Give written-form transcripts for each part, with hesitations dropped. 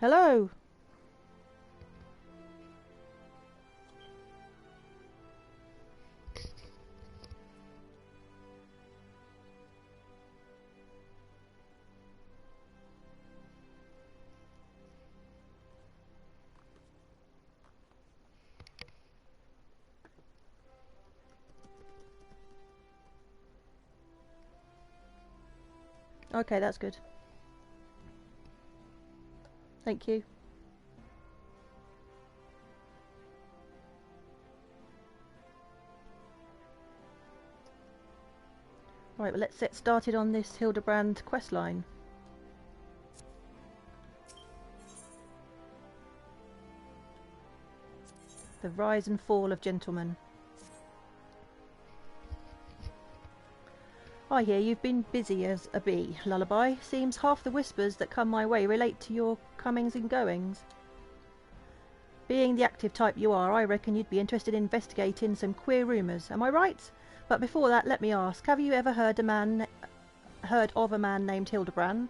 Hello. Okay, that's good. Thank you. Right, well, let's get started on this Hildibrand Questline. The Rise and Fall of Gentlemen. I hear you've been busy as a bee, Lullaby. Seems half the whispers that come my way relate to your comings and goings. Being the active type you are, I reckon you'd be interested in investigating some queer rumours. Am I right? But before that, let me ask, have you ever heard of a man named Hildibrand?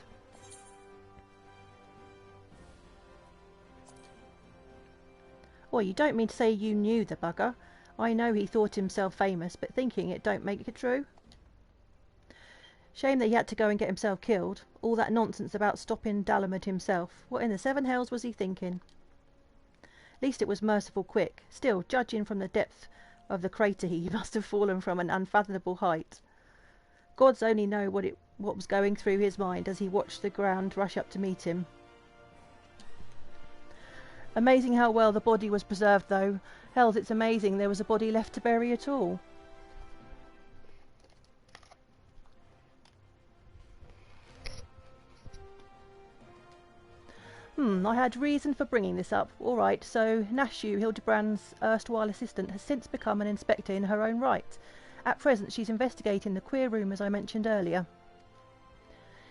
Well, you don't mean to say you knew the bugger. I know he thought himself famous, but thinking it don't make it true. Shame that he had to go and get himself killed. All that nonsense about stopping Dalamud himself. What in the seven hells was he thinking? At least it was merciful quick. Still, judging from the depth of the crater, he must have fallen from an unfathomable height. Gods only know what was going through his mind as he watched the ground rush up to meet him. Amazing how well the body was preserved, though. Hells, it's amazing there was a body left to bury at all. I had reason for bringing this up. All right, so Nashu, Hildibrand's erstwhile assistant, has since become an inspector in her own right. At present, she's investigating the queer rumours I mentioned earlier.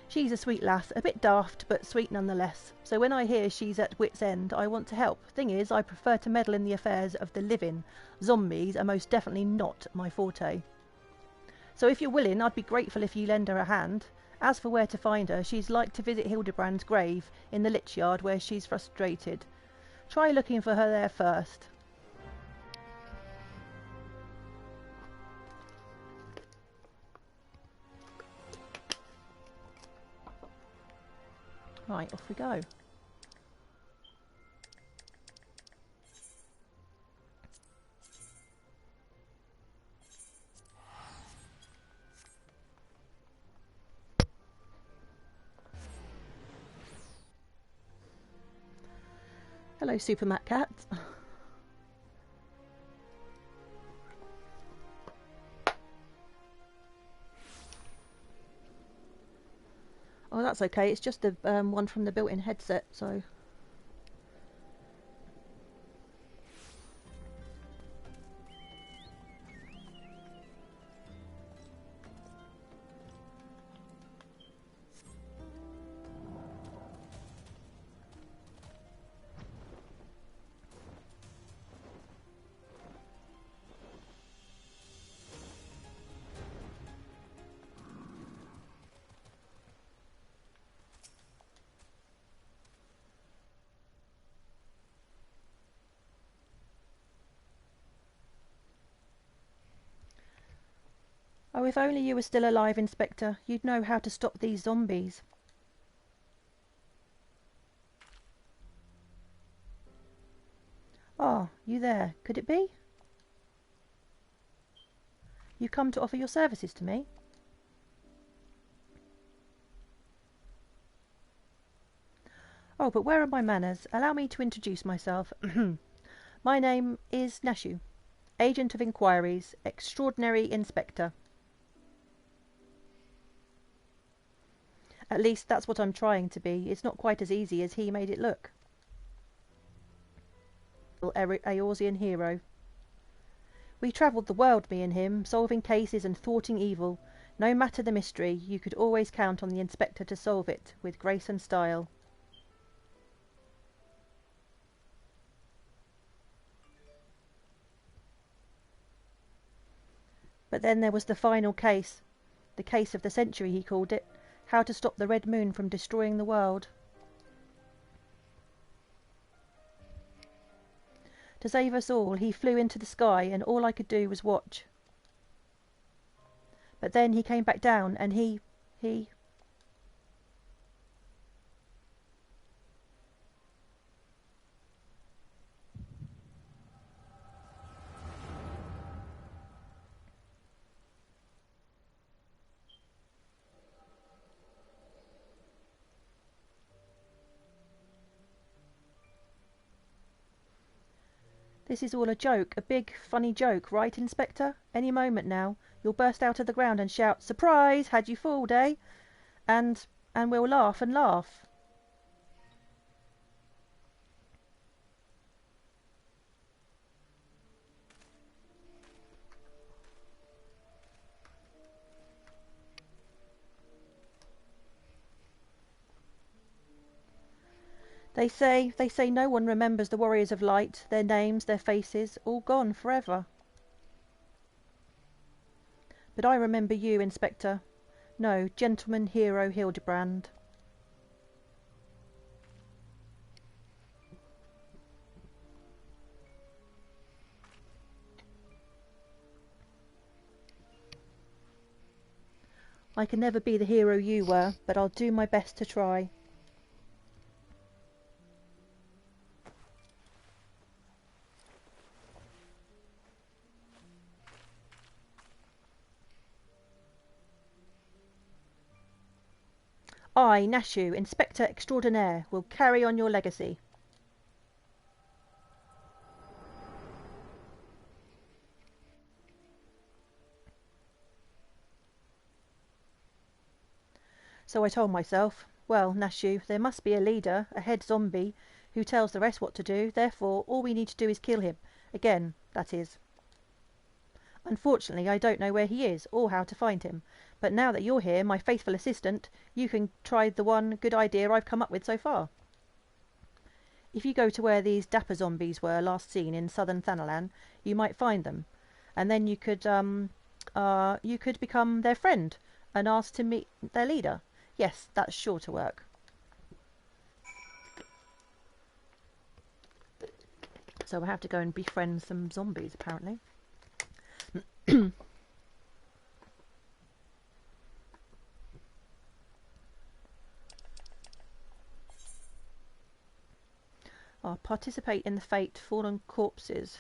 She's a sweet lass, a bit daft, but sweet nonetheless. So when I hear she's at wit's end, I want to help. Thing is, I prefer to meddle in the affairs of the living. Zombies are most definitely not my forte. So if you're willing, I'd be grateful if you lend her a hand. As for where to find her, she's like to visit Hildibrand's grave in the lich yard where she's frustrated. Try looking for her there first. Right, off we go. Hello, Super Matt Cat. Oh, that's okay. It's just the one from the built-in headset, so... Oh, if only you were still alive, Inspector. You'd know how to stop these zombies. Ah, you there. Could it be? You come to offer your services to me? Oh, but where are my manners? Allow me to introduce myself. My name is Nashu, Agent of Inquiries, Extraordinary Inspector. At least that's what I'm trying to be. It's not quite as easy as he made it look. Eorzean hero. We travelled the world, me and him, solving cases and thwarting evil. No matter the mystery, you could always count on the Inspector to solve it, with grace and style. But then there was the final case. The case of the century, he called it. How to stop the Red Moon from destroying the world. To save us all, he flew into the sky, and all I could do was watch. But then he came back down, and he... This is all a joke, a big, funny joke, right, Inspector? Any moment now, you'll burst out of the ground and shout, "Surprise! Had you fooled, eh?" And we'll laugh and laugh. They say no one remembers the warriors of light, their names, their faces, all gone forever. But I remember you, Inspector. No, gentleman hero Hildibrand. I can never be the hero you were, but I'll do my best to try. I, Nashu, Inspector Extraordinaire, will carry on your legacy. So I told myself, well, Nashu, there must be a leader, a head zombie, who tells the rest what to do, therefore all we need to do is kill him. Again, that is. Unfortunately, I don't know where he is, or how to find him. But now that you're here, my faithful assistant, you can try the one good idea I've come up with so far. If you go to where these dapper zombies were last seen in southern Thanalan, you might find them. And then you could become their friend and ask to meet their leader. Yes, that's sure to work. So I have to go and befriend some zombies, apparently. Participate in the fate, fallen corpses.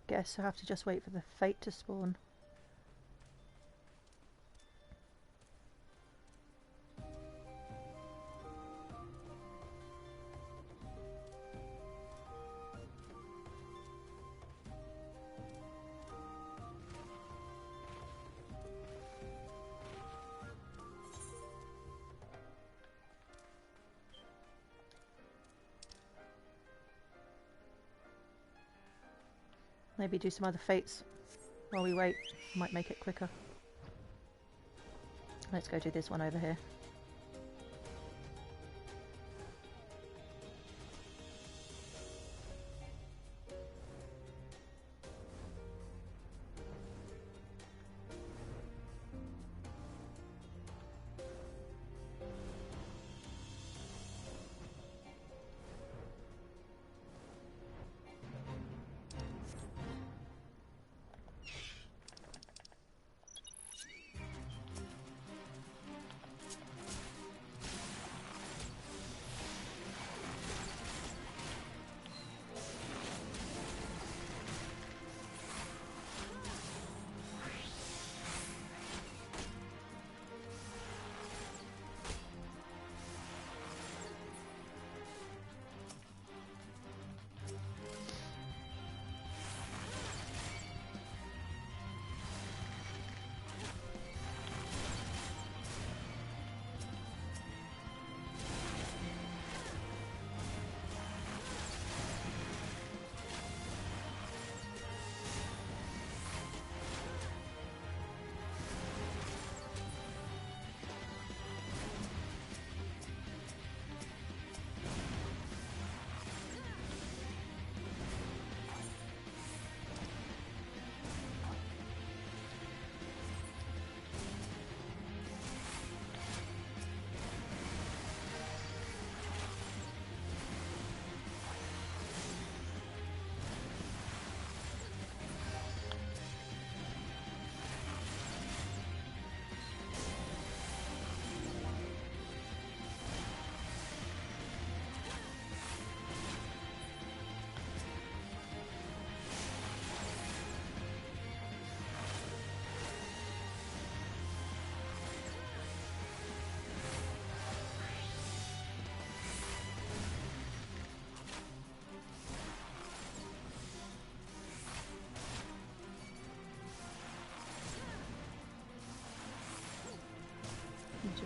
Guess I have to just wait for the fate to spawn. Maybe do some other fates while we wait. Might make it quicker. Let's go do this one over here.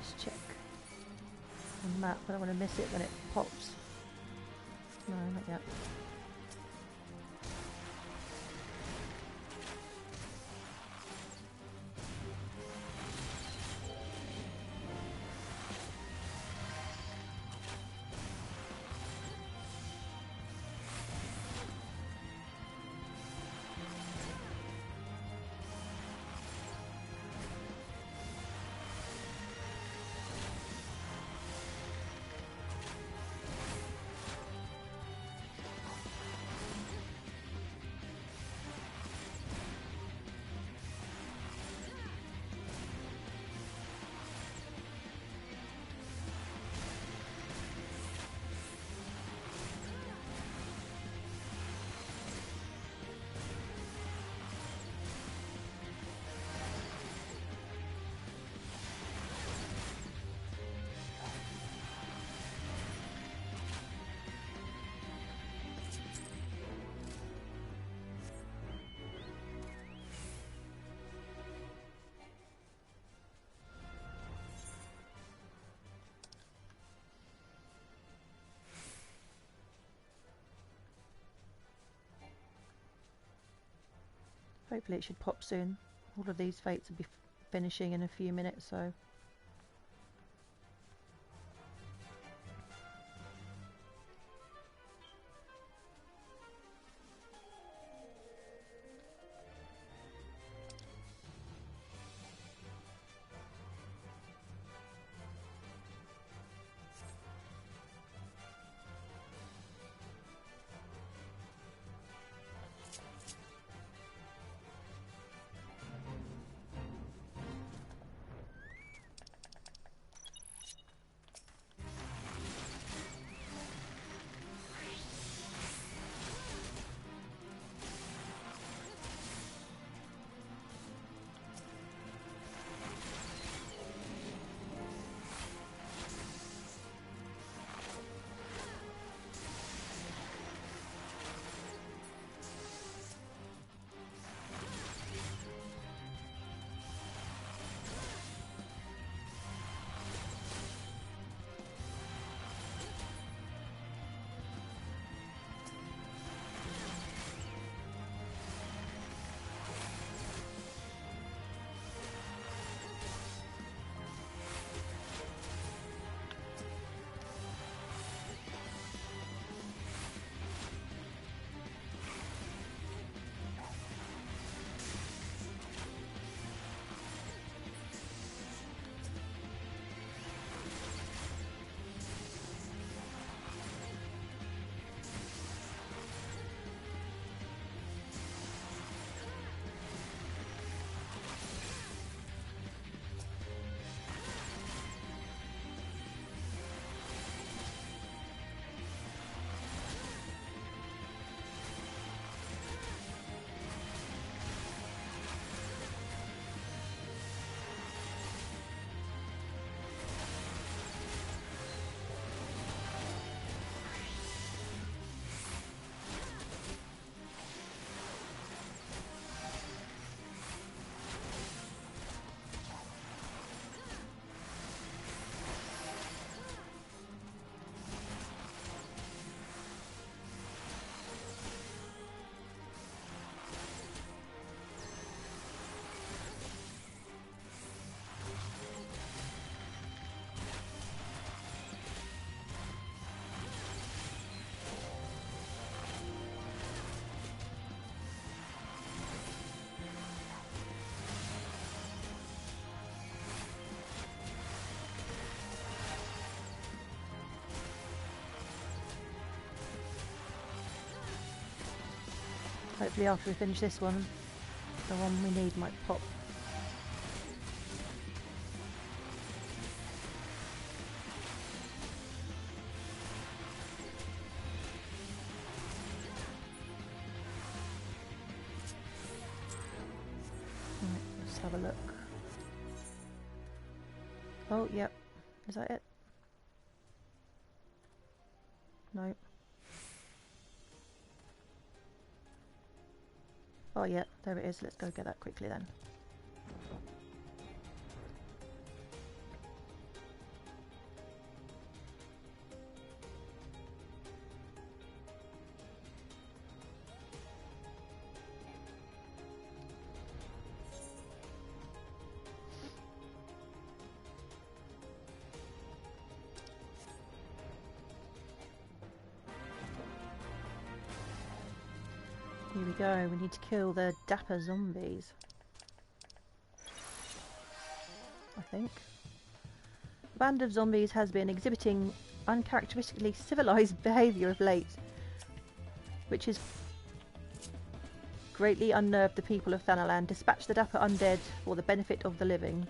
just check on the map. I don't want to miss it when it pops. No, not yet. Hopefully it should pop soon. All of these fates will be finishing in a few minutes, so... Hopefully after we finish this one, the one we need might pop. Right, let's have a look. Oh, yep. Is that it? No. Oh yeah, there it is. Let's go get that quickly then. Here we go, we need to kill the dapper zombies. I think. The band of zombies has been exhibiting uncharacteristically civilized behaviour of late, which has greatly unnerved the people of Thanalan. Dispatch the dapper undead for the benefit of the living.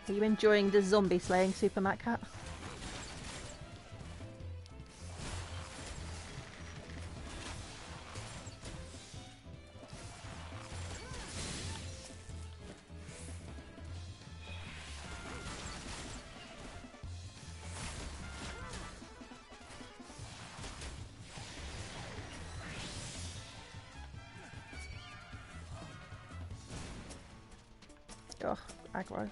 Are you enjoying the zombie slaying, Super Matt Cat? Ugh, aggro.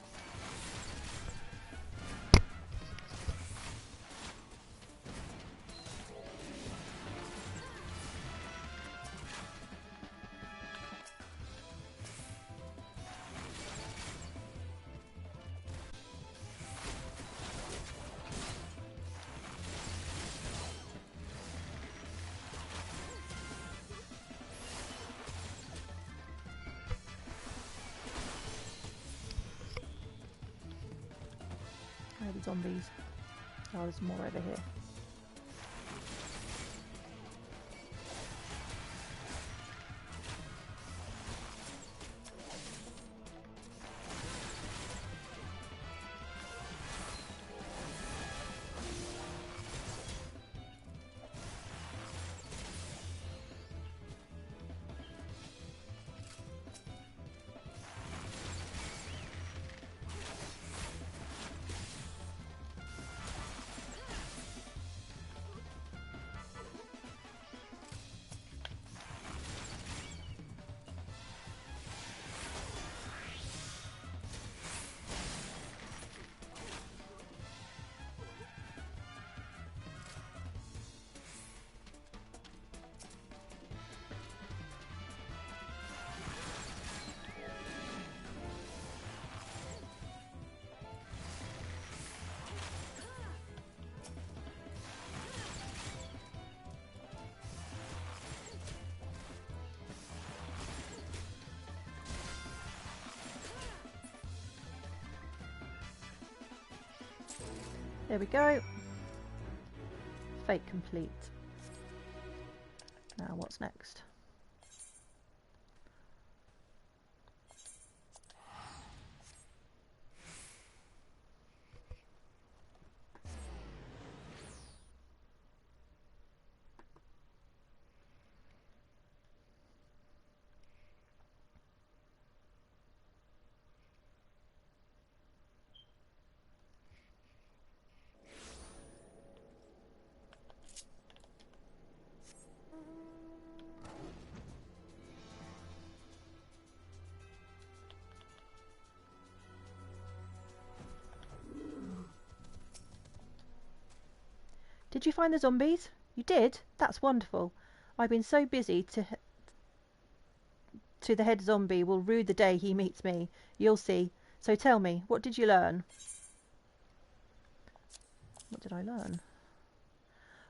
Where are the zombies? Oh, there's more over here. There we go. Fate complete. Now what's next? Did you find the zombies? You did? That's wonderful. I've been so busy to the head zombie will rue the day he meets me. You'll see. So tell me, what did you learn? What did I learn?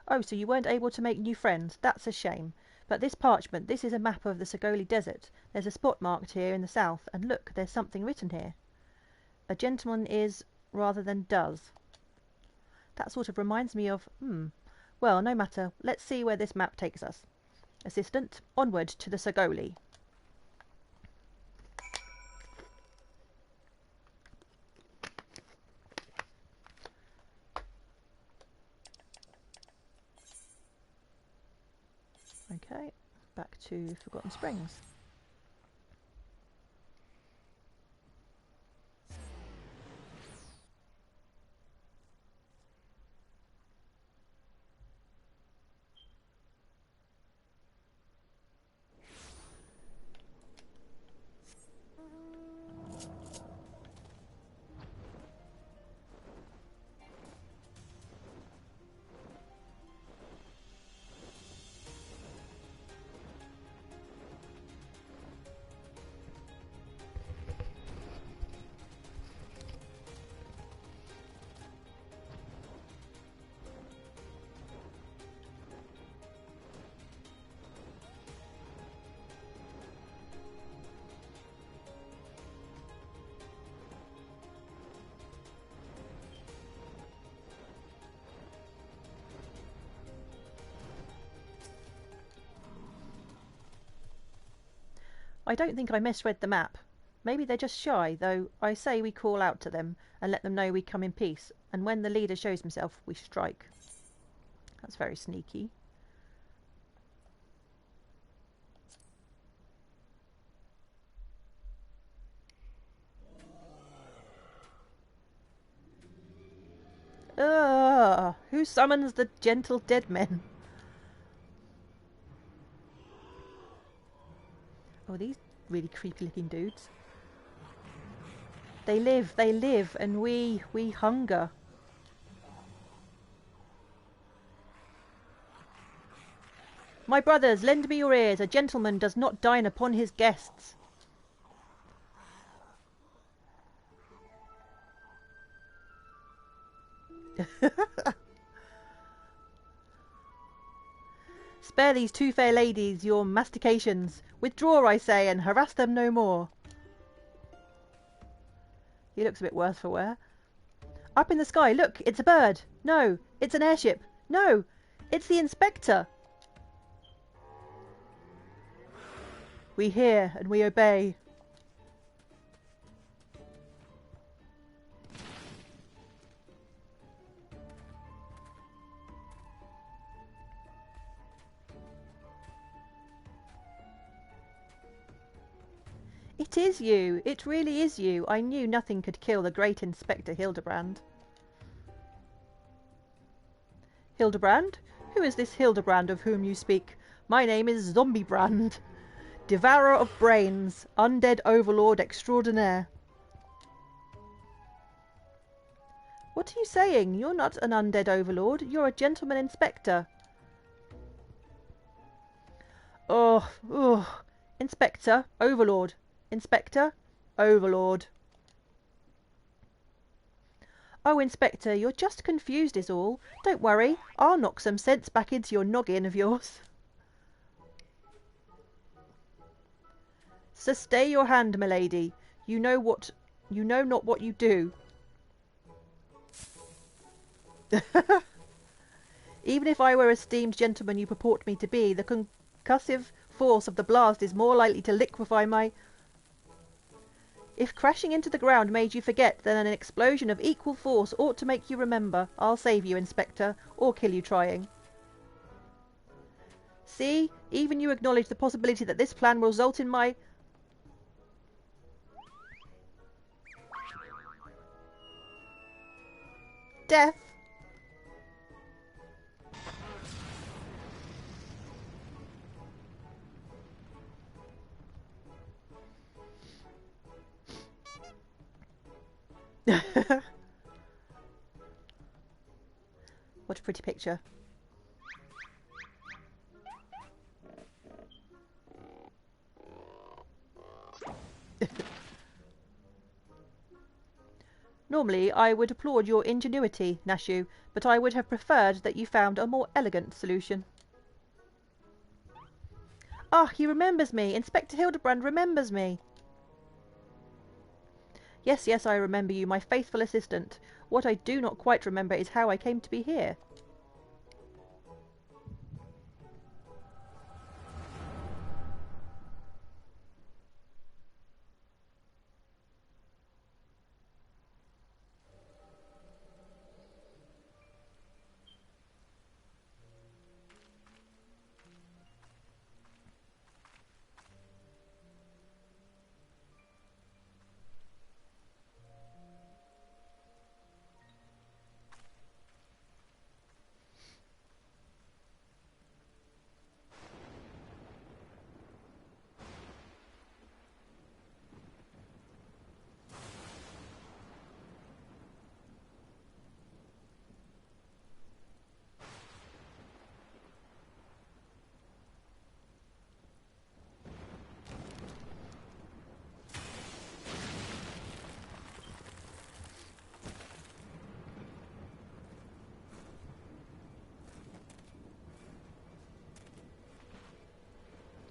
Oh, so you weren't able to make new friends. That's a shame. But this parchment, this is a map of the Sagoli Desert. There's a spot marked here in the south, and look, there's something written here. A gentleman is rather than does. That sort of reminds me of... Well, no matter. Let's see where this map takes us. Assistant, onward to the Sagoli. Okay, back to Forgotten Springs. I don't think I misread the map. Maybe they're just shy, though I say we call out to them and let them know we come in peace, and when the leader shows himself, we strike. That's very sneaky. Who summons the gentle dead men? Oh, these really creepy looking dudes. They live, and we hunger. My brothers, lend me your ears. A gentleman does not dine upon his guests. Spare these two fair ladies your mastications. Withdraw, I say, and harass them no more. He looks a bit worse for wear. Up in the sky, look, it's a bird. No, it's an airship. No, it's the inspector. We hear and we obey. It is you. It really is you. I knew nothing could kill the great Inspector Hildibrand. Hildibrand? Who is this Hildibrand of whom you speak? My name is Zombiebrand, devourer of brains, undead overlord extraordinaire. What are you saying? You're not an undead overlord. You're a gentleman inspector. Oh, Inspector, overlord. Inspector, overlord. Oh, Inspector, you're just confused is all. Don't worry, I'll knock some sense back into your noggin of yours. So stay your hand, milady. You know not what you do. Even if I were a esteemed gentleman you purport me to be, the concussive force of the blast is more likely to liquefy my... If crashing into the ground made you forget, then an explosion of equal force ought to make you remember. I'll save you, Inspector, or kill you trying. See, even you acknowledge the possibility that this plan will result in my... death. What a pretty picture. Normally, I would applaud your ingenuity, Nashu, but I would have preferred that you found a more elegant solution. Ah, he remembers me. Inspector Hildibrand remembers me. Yes, yes, I remember you, my faithful assistant. What I do not quite remember is how I came to be here.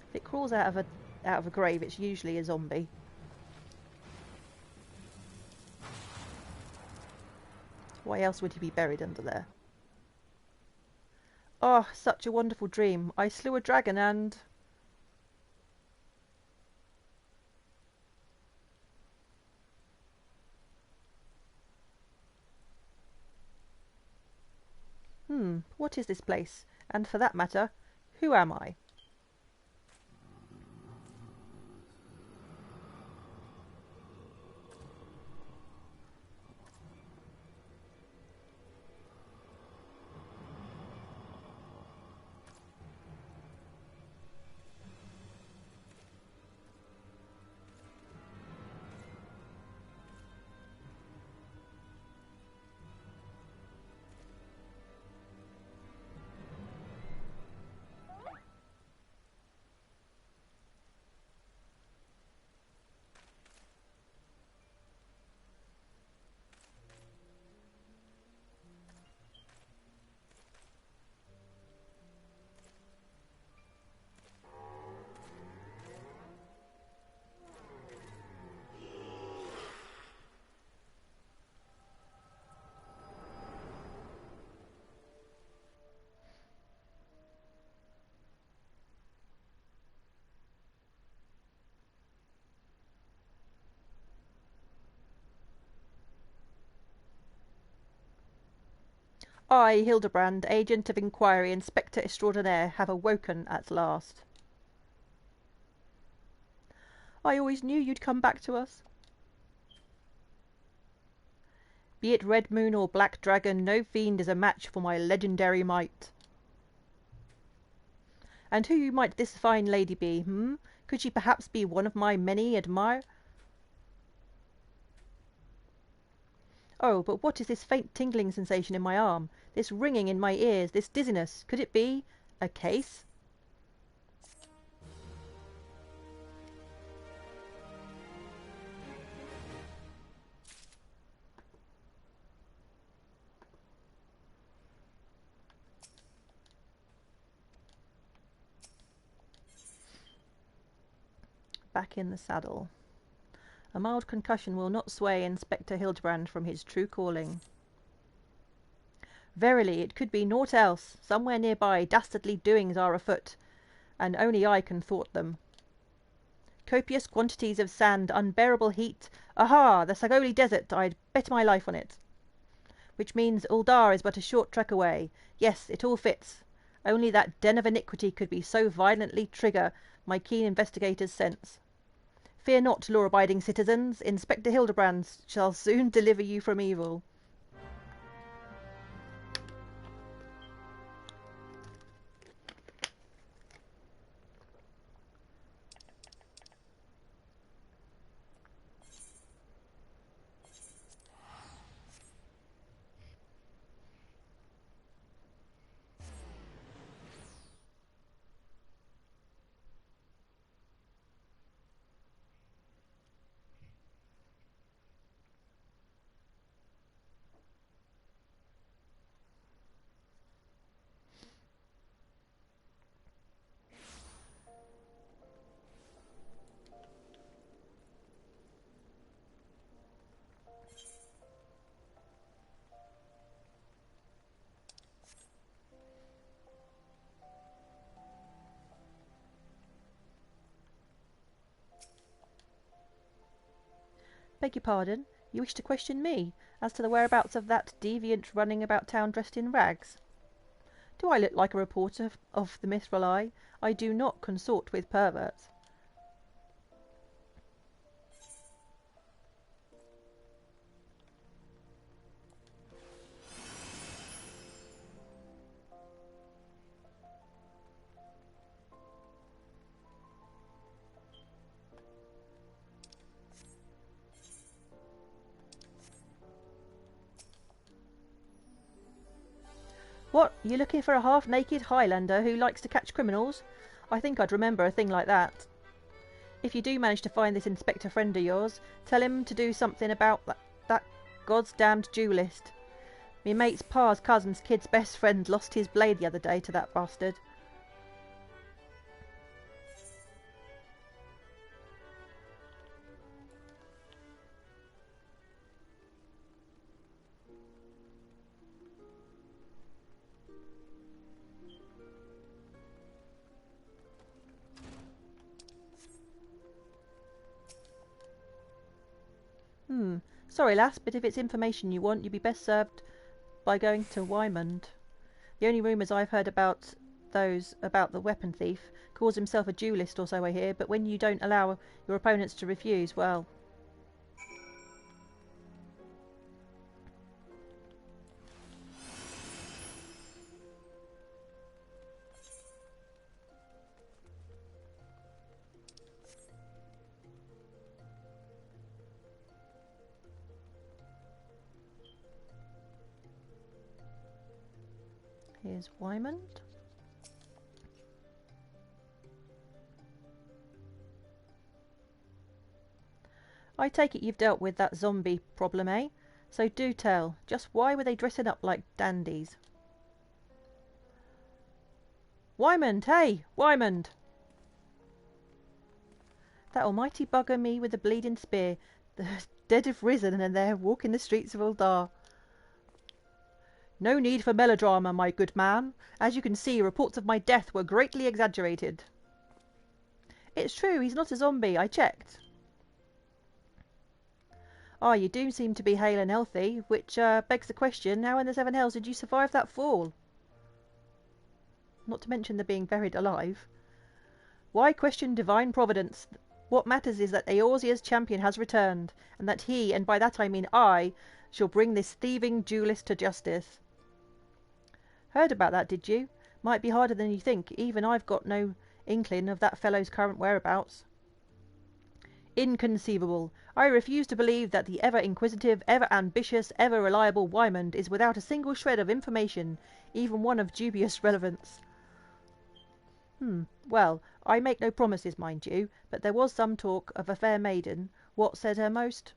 If it crawls out of a grave, it's usually a zombie. Why else would he be buried under there? Oh, such a wonderful dream. I slew a dragon and... what is this place? And for that matter, who am I? I, Hildibrand, Agent of Inquiry, Inspector Extraordinaire, have awoken at last. I always knew you'd come back to us. Be it Red Moon or Black Dragon, no fiend is a match for my legendary might. And who might this fine lady be, Could she perhaps be one of my many Oh, but what is this faint tingling sensation in my arm? This ringing in my ears? This dizziness? Could it be a case? Back in the saddle. A mild concussion will not sway Inspector Hildibrand from his true calling. Verily, it could be naught else. Somewhere nearby dastardly doings are afoot, and only I can thwart them. Copious quantities of sand, unbearable heat. Aha! The Sagoli Desert, I'd bet my life on it. Which means Uldar is but a short trek away. Yes, it all fits. Only that den of iniquity could be so violently trigger my keen investigator's sense. Fear not, law-abiding citizens. Inspector Hildibrand shall soon deliver you from evil. Beg your pardon? You wish to question me as to the whereabouts of that deviant running about town dressed in rags? Do I look like a reporter of the Mithril Eye? I do not consort with perverts. What, you looking for a half-naked Highlander who likes to catch criminals? I think I'd remember a thing like that. If you do manage to find this inspector friend of yours, tell him to do something about that God's damned duelist. Me mate's pa's cousin's kid's best friend lost his blade the other day to that bastard. Sorry, lass, but if it's information you want, you'd be best served by going to Wymond. The only rumours I've heard about the weapon thief calls himself a duelist or so I hear, but when you don't allow your opponents to refuse, well... Here's Wymond. I take it you've dealt with that zombie problem, eh? So do tell, just why were they dressing up like dandies? Wymond, hey! Wymond! That almighty bugger me with the bleeding spear. The dead have risen and they're walking the streets of Uldar. No need for melodrama, my good man. As you can see, reports of my death were greatly exaggerated. It's true, he's not a zombie. I checked. Ah, you do seem to be hale and healthy, which begs the question, how in the seven hells did you survive that fall? Not to mention the being buried alive. Why question divine providence? What matters is that Eorzea's champion has returned, and that he, and by that I mean I, shall bring this thieving duelist to justice. Heard about that, did you? Might be harder than you think. Even I've got no inkling of that fellow's current whereabouts. Inconceivable. I refuse to believe that the ever-inquisitive, ever-ambitious, ever-reliable Wymond is without a single shred of information, even one of dubious relevance. Well, I make no promises, mind you, but there was some talk of a fair maiden. What said her most?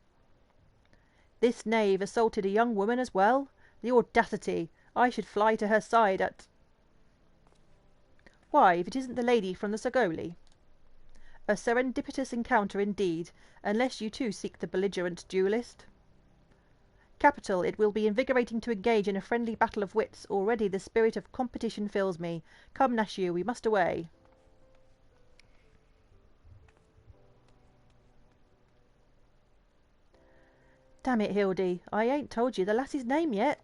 This knave assaulted a young woman as well? The audacity! I should fly to her side at... Why, if it isn't the lady from the Sagoli. A serendipitous encounter indeed, unless you too seek the belligerent duellist. Capital, it will be invigorating to engage in a friendly battle of wits. Already the spirit of competition fills me. Come, Nashu, we must away. Damn it, Hildy, I ain't told you the lass's name yet.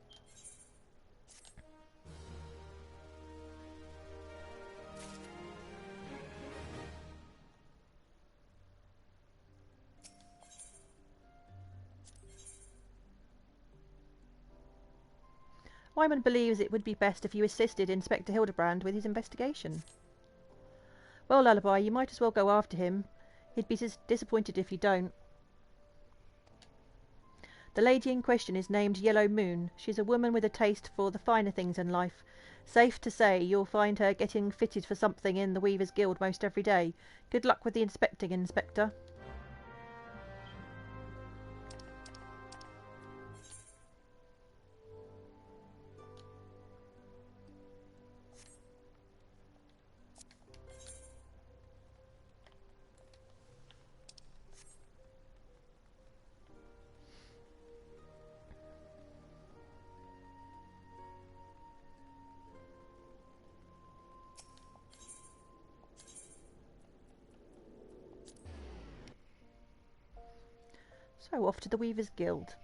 Wymond believes it would be best if you assisted Inspector Hildibrand with his investigation. Well, Lullaby, you might as well go after him. He'd be disappointed if you don't. The lady in question is named Yellow Moon. She's a woman with a taste for the finer things in life. Safe to say you'll find her getting fitted for something in the Weavers' Guild most every day. Good luck with the inspecting, Inspector. So off to the Weavers' Guild.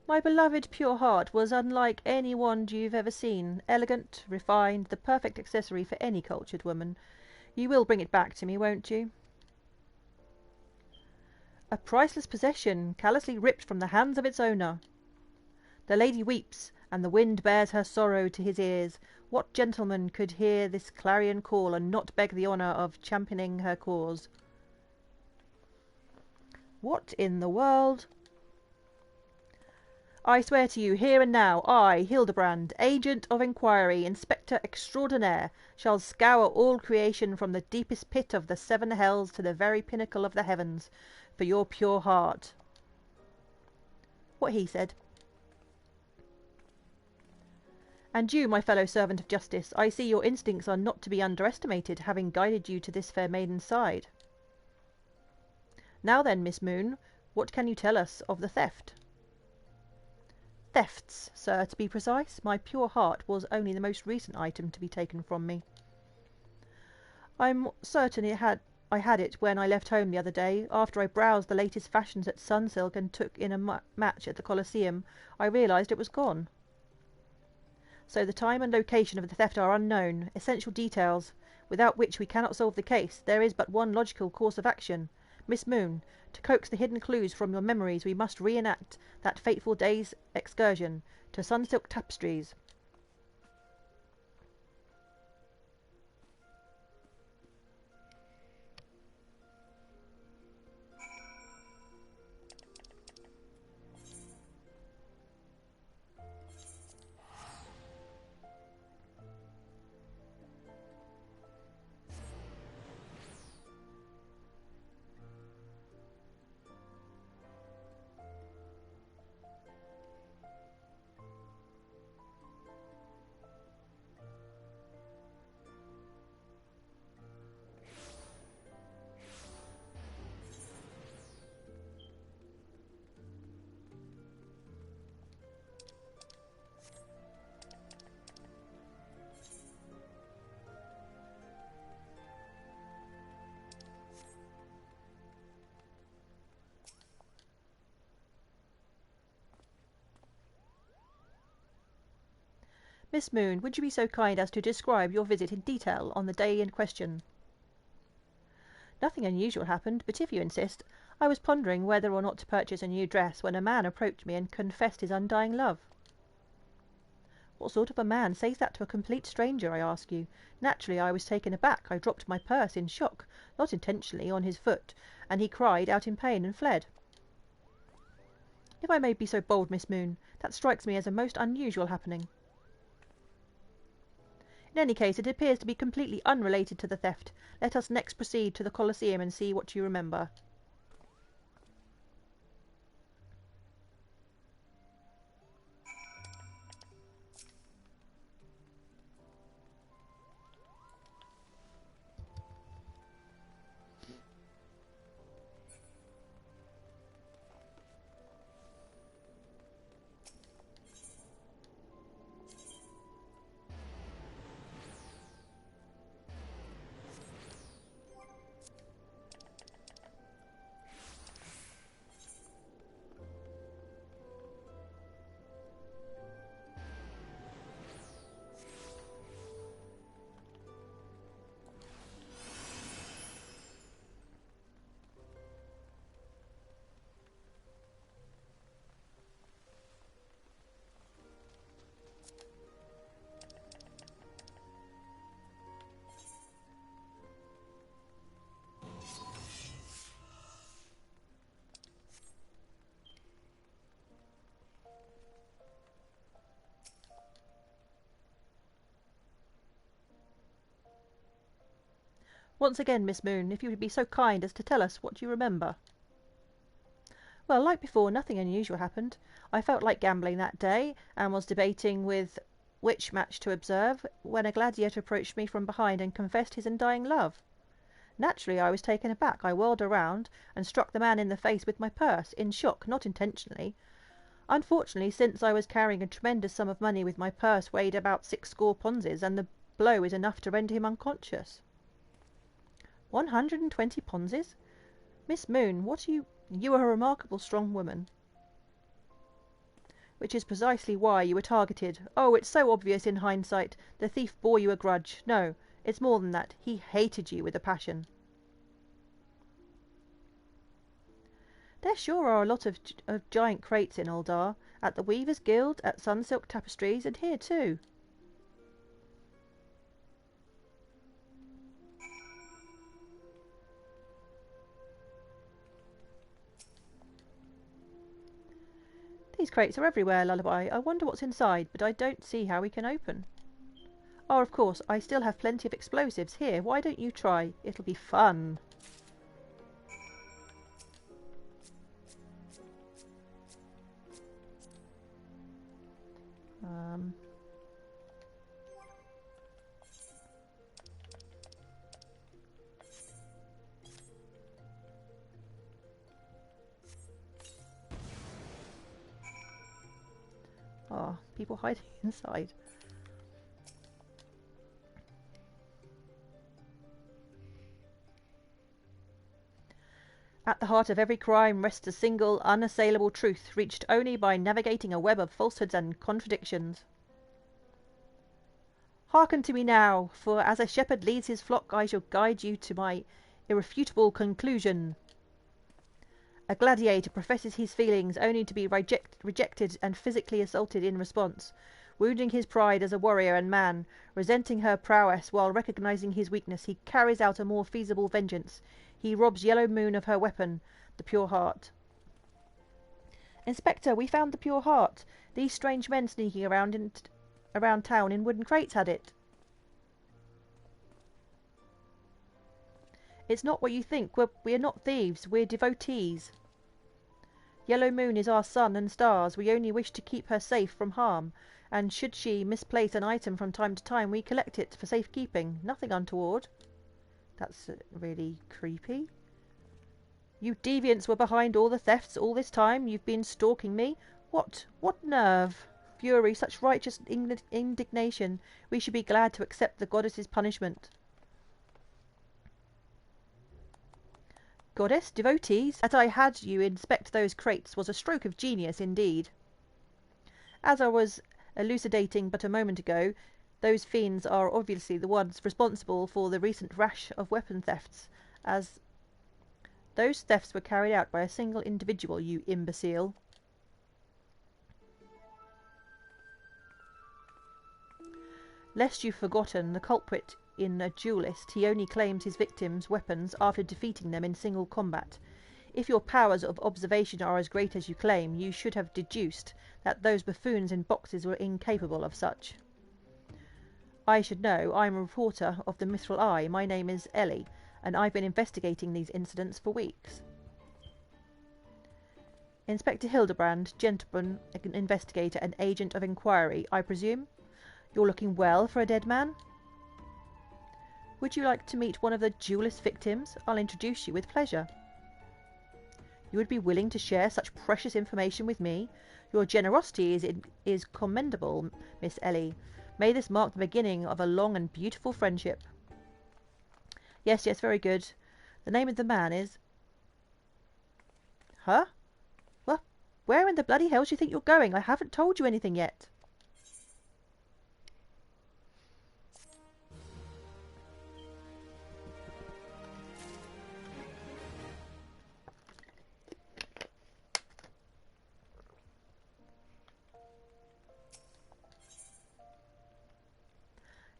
My beloved pure heart was unlike any wand you've ever seen. Elegant, refined, the perfect accessory for any cultured woman. You will bring it back to me, won't you? A priceless possession, callously ripped from the hands of its owner. The lady weeps, and the wind bears her sorrow to his ears. What gentleman could hear this clarion call and not beg the honour of championing her cause? What in the world? I swear to you, here and now, I, Hildibrand, agent of inquiry, inspector extraordinaire, shall scour all creation from the deepest pit of the 7 hells to the very pinnacle of the heavens, for your pure heart. What he said. And you, my fellow servant of justice, I see your instincts are not to be underestimated, having guided you to this fair maiden's side. Now then, Miss Moon, what can you tell us of the theft? Thefts, sir, to be precise. My pure heart was only the most recent item to be taken from me. I'm certain I had it when I left home the other day. After I browsed the latest fashions at Sunsilk and took in a match at the Colosseum, I realised it was gone. So the time and location of the theft are unknown, essential details, without which we cannot solve the case. There is but one logical course of action. Miss Moon, to coax the hidden clues from your memories, we must reenact that fateful day's excursion to Sunsilk Tapestries. Miss Moon, would you be so kind as to describe your visit in detail on the day in question? Nothing unusual happened, but if you insist, I was pondering whether or not to purchase a new dress when a man approached me and confessed his undying love. What sort of a man says that to a complete stranger, I ask you? Naturally, I was taken aback. I dropped my purse in shock, not intentionally, on his foot, and he cried out in pain and fled. If I may be so bold, Miss Moon, that strikes me as a most unusual happening. In any case, it appears to be completely unrelated to the theft. Let us next proceed to the Colosseum and see what you remember. Once again, Miss Moon, if you would be so kind as to tell us what you remember. Well, like before, nothing unusual happened. I felt like gambling that day, and was debating with which match to observe, when a gladiator approached me from behind and confessed his undying love. Naturally, I was taken aback. I whirled around and struck the man in the face with my purse, in shock, not intentionally. Unfortunately, since I was carrying a tremendous sum of money, with my purse weighed about 60 ponzes, and the blow is enough to render him unconscious. 120 ponzes? Miss Moon, what are you... You are a remarkable strong woman. Which is precisely why you were targeted. Oh, it's so obvious in hindsight. The thief bore you a grudge. No, it's more than that. He hated you with a passion. There sure are a lot of giant crates in Uldar. At the Weavers' Guild, at Sunsilk Tapestries, and here too. These crates are everywhere, Lullaby. I wonder what's inside, but I don't see how we can open. Oh, of course, I still have plenty of explosives here. Why don't you try? It'll be fun. Oh, people hiding inside. At the heart of every crime rests a single, unassailable truth, reached only by navigating a web of falsehoods and contradictions. Hearken to me now, for as a shepherd leads his flock, I shall guide you to my irrefutable conclusion. A gladiator professes his feelings only to be rejected and physically assaulted in response, wounding his pride as a warrior and man. Resenting her prowess while recognizing his weakness, he carries out a more feasible vengeance. He robs Yellow Moon of her weapon, the pure heart. Inspector, we found the pure heart. These strange men sneaking around town in wooden crates had it. It's not what you think. We're not thieves. We're devotees. Yellow Moon is our sun and stars. We only wish to keep her safe from harm. And should she misplace an item from time to time, we collect it for safekeeping. Nothing untoward. That's really creepy. You deviants were behind all the thefts all this time. You've been stalking me. What nerve? Fury, such righteous indignation. We should be glad to accept the goddess's punishment. Goddess, devotees, that I had you inspect those crates was a stroke of genius indeed. As I was elucidating but a moment ago, those fiends are obviously the ones responsible for the recent rash of weapon thefts, as those thefts were carried out by a single individual, you imbecile. Lest you've forgotten, the culprit in a duelist, he only claims his victims' weapons after defeating them in single combat. If your powers of observation are as great as you claim, you should have deduced that those buffoons in boxes were incapable of such. I should know. I'm a reporter of the Mithril Eye. My name is Ellie, and I've been investigating these incidents for weeks. Inspector Hildibrand, gentleman, investigator, and agent of inquiry, I presume? You're looking well for a dead man? Would you like to meet one of the duelist victims? I'll introduce you with pleasure. You would be willing to share such precious information with me? Your generosity is commendable, Miss Ellie. May this mark the beginning of a long and beautiful friendship. Yes, very good. The name of the man is... Huh? Well, where in the bloody hell do you think you're going? I haven't told you anything yet.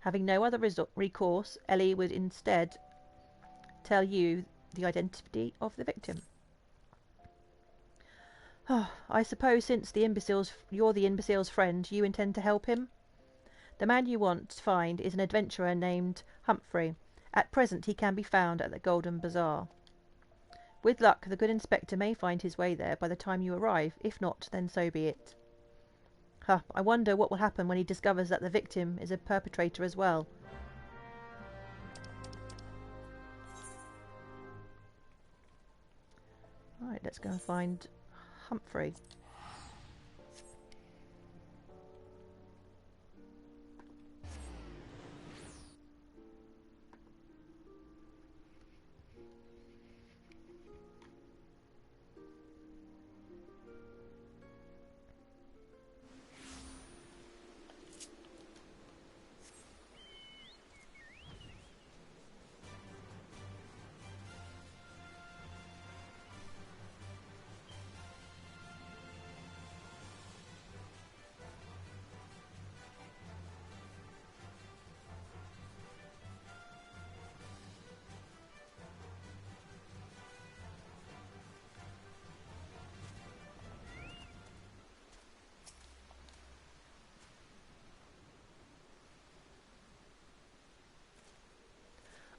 Having no other recourse, Ellie would instead tell you the identity of the victim. Oh, I suppose since you're the imbecile's friend, you intend to help him? The man you want to find is an adventurer named Humphrey. At present he can be found at the Golden Bazaar. With luck, the good inspector may find his way there by the time you arrive. If not, then so be it. Huh, I wonder what will happen when he discovers that the victim is a perpetrator as well. Right, let's go and find Humphrey.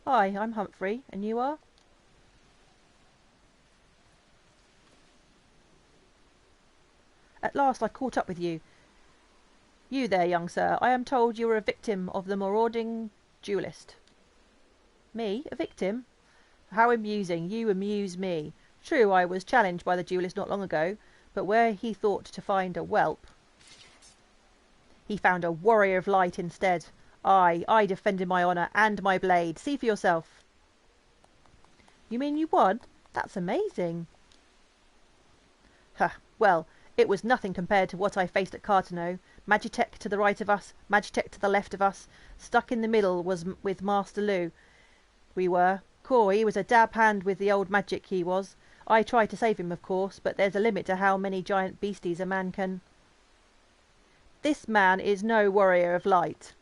Hi, I'm Humphrey, and you are? At last I caught up with you. You there, young sir, I am told you were a victim of the marauding duellist. Me? A victim? How amusing. You amuse me. True, I was challenged by the duellist not long ago, but where he thought to find a whelp, he found a warrior of light instead. I defended my honour and my blade. See for yourself. You mean you won? That's amazing. Huh, well, it was nothing compared to what I faced at Cartano. Magitech to the right of us, Magitech to the left of us. Stuck in the middle was with Master Lou. We were. Caw, he was a dab hand with the old magic, he was. I tried to save him, of course, but there's a limit to how many giant beasties a man can... This man is no warrior of light.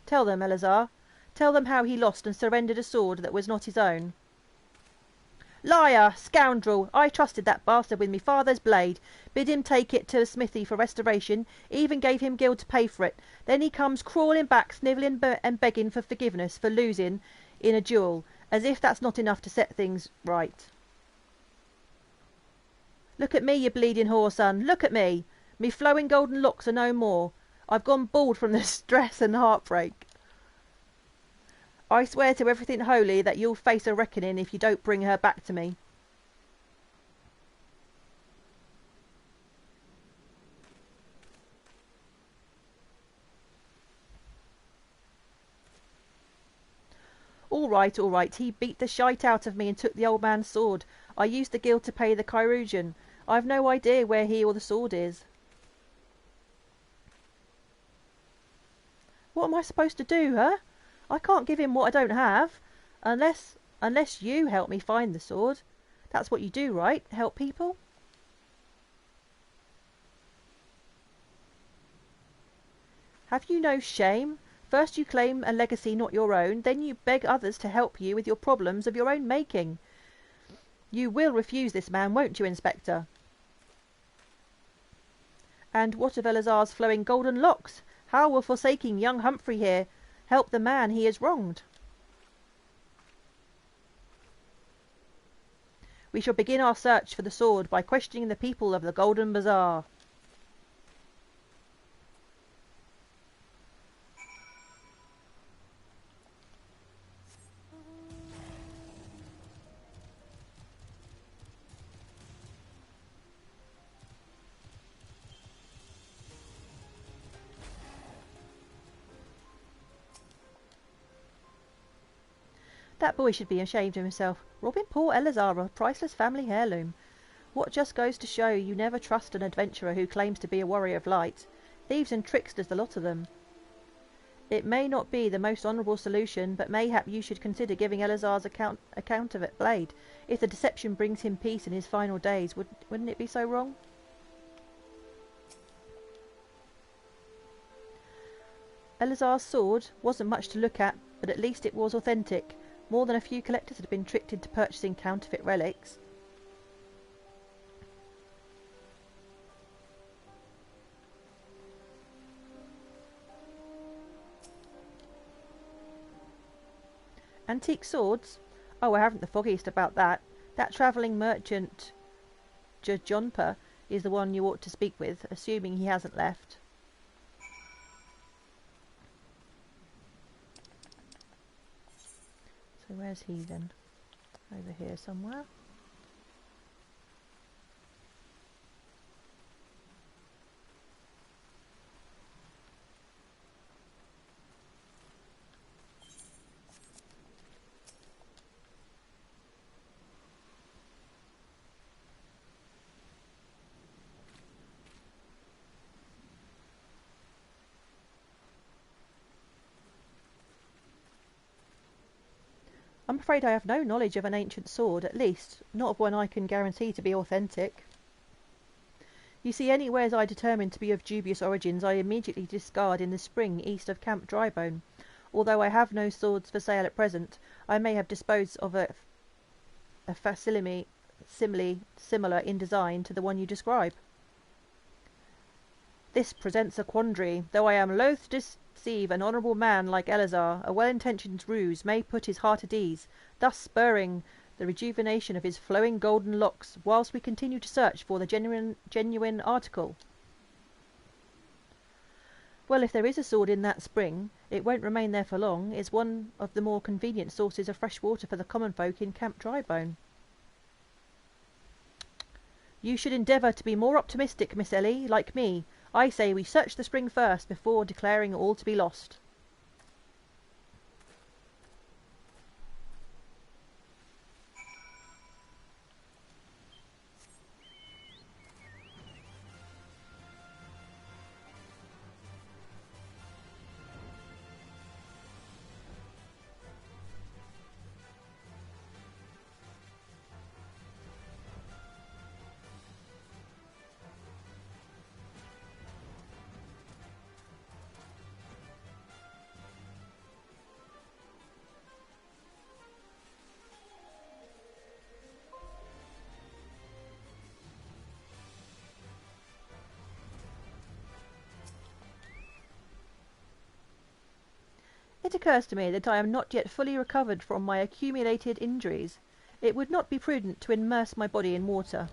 Tell them, Eleazar. Tell them how he lost and surrendered a sword that was not his own. Liar! Scoundrel! I trusted that bastard with me father's blade. Bid him take it to the smithy for restoration. Even gave him gild to pay for it. Then he comes crawling back, snivelling and begging for forgiveness for losing in a duel. As if that's not enough to set things right. Look at me, you bleeding whore, son. Look at me. Me flowing golden locks are no more. I've gone bald from the stress and heartbreak. I swear to everything holy that you'll face a reckoning if you don't bring her back to me. All right. He beat the shite out of me and took the old man's sword. I used the guild to pay the Chirurgeon. I've no idea where he or the sword is. What am I supposed to do, huh? I can't give him what I don't have. Unless you help me find the sword. That's what you do, right? Help people? Have you no shame? First you claim a legacy not your own, then you beg others to help you with your problems of your own making. You will refuse this man, won't you, Inspector? And what of Eleazar's flowing golden locks? How will forsaking young Humphrey here help the man he has wronged? We shall begin our search for the sword by questioning the people of the Golden Bazaar. That boy should be ashamed of himself. Robbing poor Eleazar of a priceless family heirloom. What just goes to show you never trust an adventurer who claims to be a warrior of light. Thieves and tricksters, the lot of them. It may not be the most honourable solution, but mayhap you should consider giving Eleazar's account of it blade. If the deception brings him peace in his final days, wouldn't it be so wrong? Eleazar's sword wasn't much to look at, but at least it was authentic. More than a few collectors had been tricked into purchasing counterfeit relics. Antique swords? Oh, I haven't the foggiest about that. That travelling merchant Jodhpur is the one you ought to speak with, assuming he hasn't left. So where's he then? Over here somewhere. I'm afraid I have no knowledge of an ancient sword, at least not of one I can guarantee to be authentic. You see, any wares I determine to be of dubious origins I immediately discard in the spring east of Camp Drybone. Although I have no swords for sale at present, I may have disposed of a facsimile similar in design to the one you describe. This presents a quandary. Though I am loath to deceive an honourable man like Eleazar, a well-intentioned ruse may put his heart at ease, thus spurring the rejuvenation of his flowing golden locks, whilst we continue to search for the genuine article. Well, if there is a sword in that spring, it won't remain there for long. It's one of the more convenient sources of fresh water for the common folk in Camp Drybone. You should endeavour to be more optimistic, Miss Ellie, like me. I say we search the spring first, before declaring all to be lost. It occurs to me that I am not yet fully recovered from my accumulated injuries. It would not be prudent to immerse my body in water,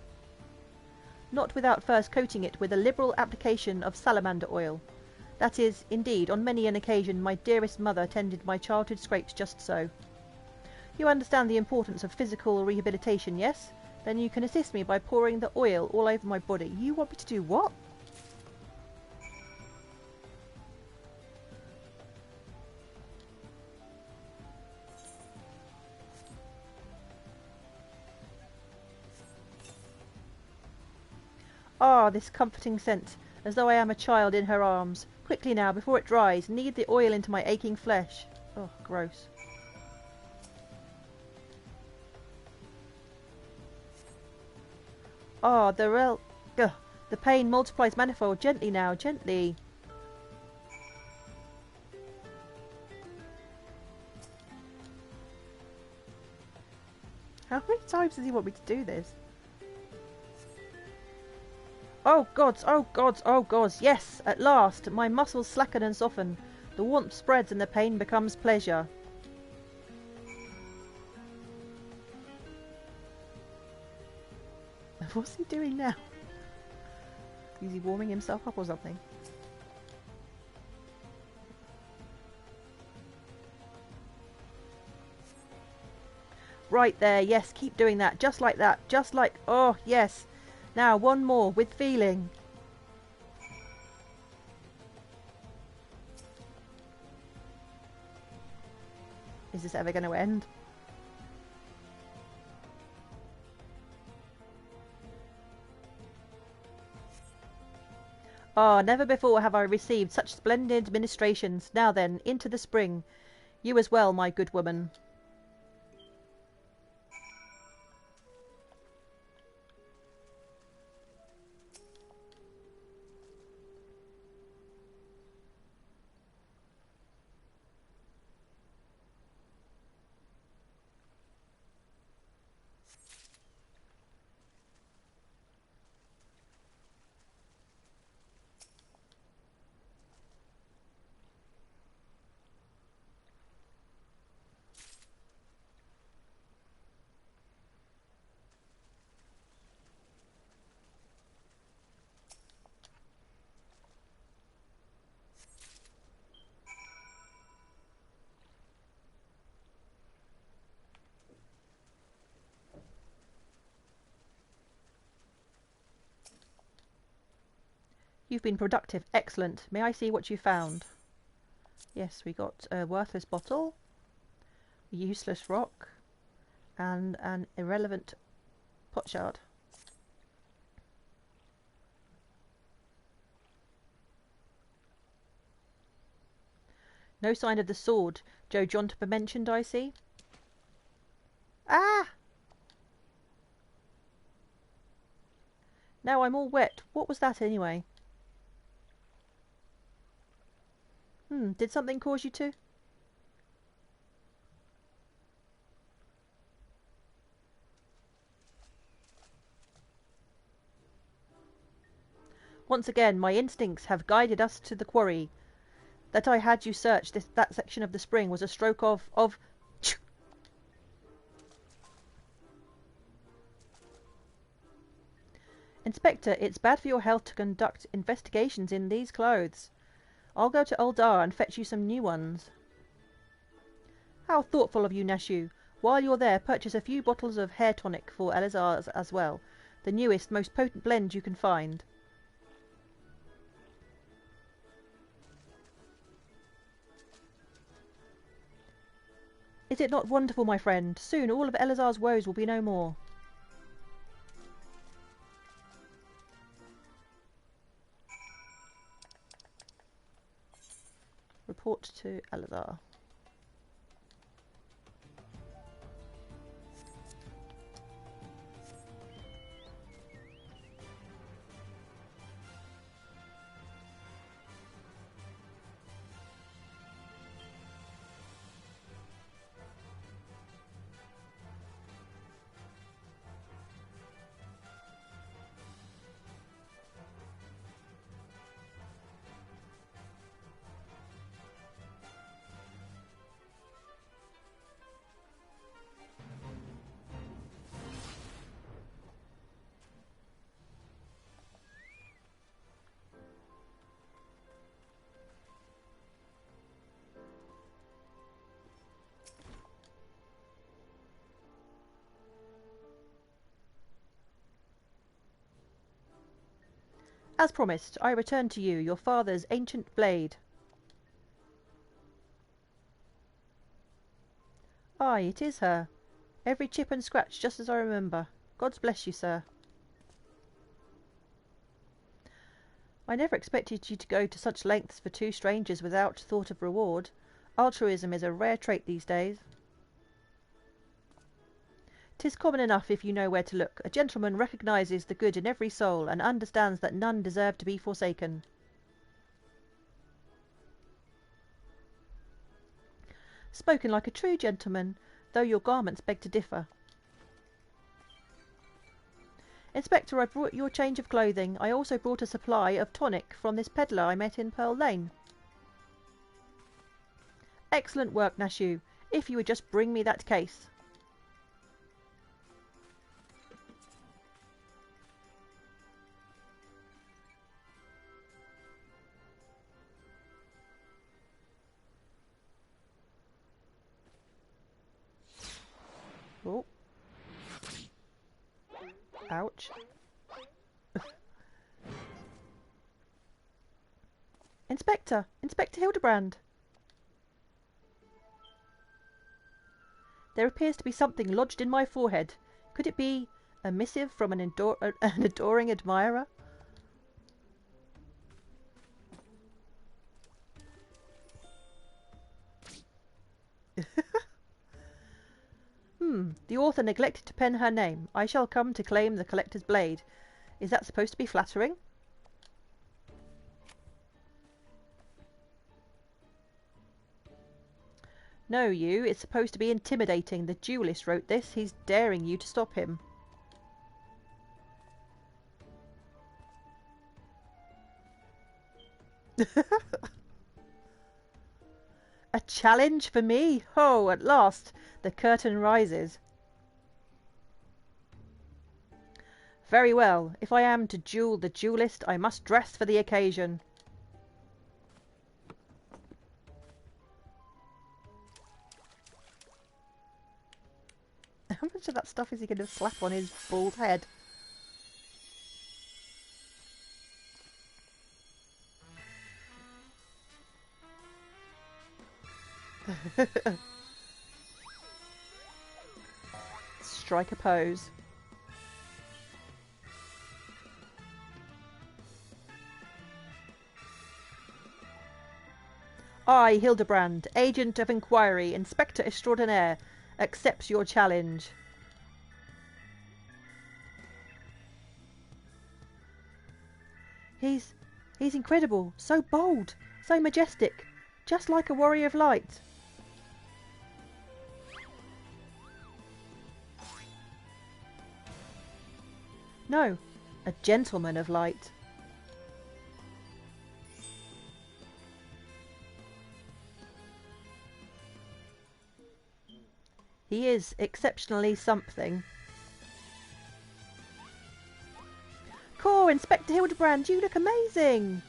not without first coating it with a liberal application of salamander oil. That is, indeed, on many an occasion my dearest mother tended my childhood scrapes just so. You understand the importance of physical rehabilitation, yes? Then you can assist me by pouring the oil all over my body. You want me to do what? Ah, this comforting scent, as though I am a child in her arms. Quickly now, before it dries, knead the oil into my aching flesh. Oh, gross. Ah, the pain multiplies manifold. Gently now, gently. How many times does he want me to do this? Oh gods, oh gods, oh gods, yes, at last, my muscles slacken and soften, the warmth spreads and the pain becomes pleasure. What's he doing now? Is he warming himself up or something? Right there, yes, keep doing that, just like that, just like, oh yes. Now, one more, with feeling. Is this ever going to end? Ah, never before have I received such splendid ministrations. Now then, into the spring. You as well, my good woman. You've been productive. Excellent. May I see what you found? Yes, we got a worthless bottle, a useless rock, and an irrelevant potsherd. No sign of the sword Joe Jontaper mentioned, I see. Ah! Now I'm all wet. What was that anyway? Did something cause you to? Once again, my instincts have guided us to the quarry. That I had you search that section of the spring was a stroke of... Inspector, it's bad for your health to conduct investigations in these clothes. I'll go to Eldar and fetch you some new ones. How thoughtful of you, Nashu. While you're there, purchase a few bottles of hair tonic for Eleazar as well. The newest, most potent blend you can find. Is it not wonderful, my friend? Soon all of Eleazar's woes will be no more. Report to Eleazar. As promised, I return to you your father's ancient blade. Aye, it is her. Every chip and scratch just as I remember. God bless you, sir. I never expected you to go to such lengths for two strangers without thought of reward. Altruism is a rare trait these days. 'Tis common enough if you know where to look. A gentleman recognises the good in every soul, and understands that none deserve to be forsaken. Spoken like a true gentleman, though your garments beg to differ. Inspector, I brought your change of clothing. I also brought a supply of tonic from this peddler I met in Pearl Lane. Excellent work, Nashu. If you would just bring me that case. Oh. Ouch. Inspector! Inspector Hildibrand! There appears to be something lodged in my forehead. Could it be a missive from an adoring admirer? The author neglected to pen her name. I shall come to claim the collector's blade. Is that supposed to be flattering? No, you. It's supposed to be intimidating. The duelist wrote this. He's daring you to stop him. A challenge for me? Oh, at last the curtain rises. Very well. If I am to duel the duellist, I must dress for the occasion. How much of that stuff is he going to slap on his bald head? Strike a pose. I, Hildibrand, Agent of Inquiry, Inspector Extraordinaire, accepts your challenge. He's incredible, so bold, so majestic, just like a warrior of light. No, a gentleman of light. He is exceptionally something. Core, Inspector Hildibrand, you look amazing!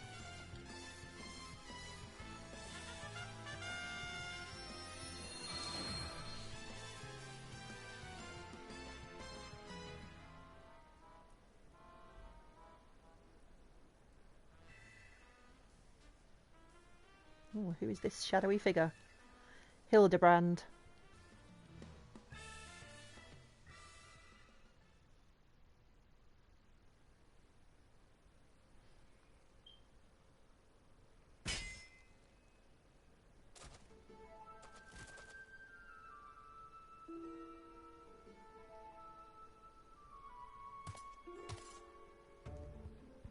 Ooh, who is this shadowy figure? Hildibrand.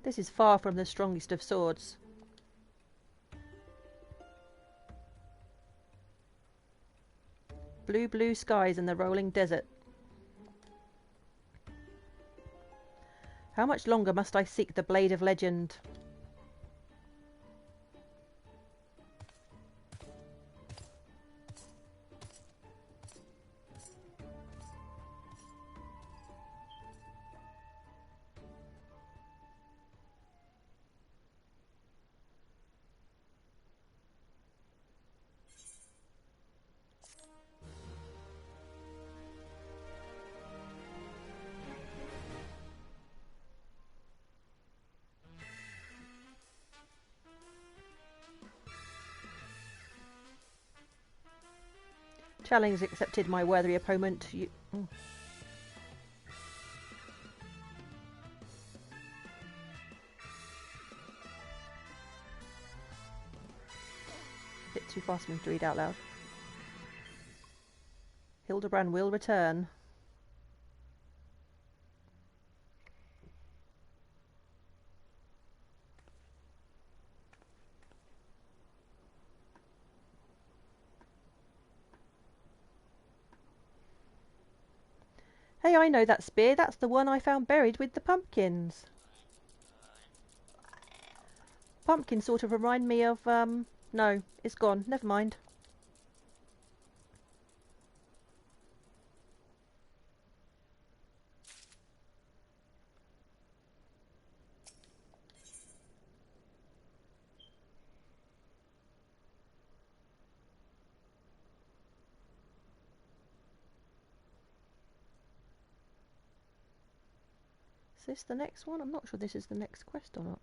This is far from the strongest of swords. Blue, blue skies and the rolling desert. How much longer must I seek the blade of legend? Challenge accepted, my worthy opponent. You... Oh. Bit too fast for me to read out loud. Hildibrand will return. Hey, I know that spear. That's the one I found buried with the pumpkins. Pumpkins sort of remind me of, no, it's gone. Never mind. Is this the next one? I'm not sure this is the next quest or not.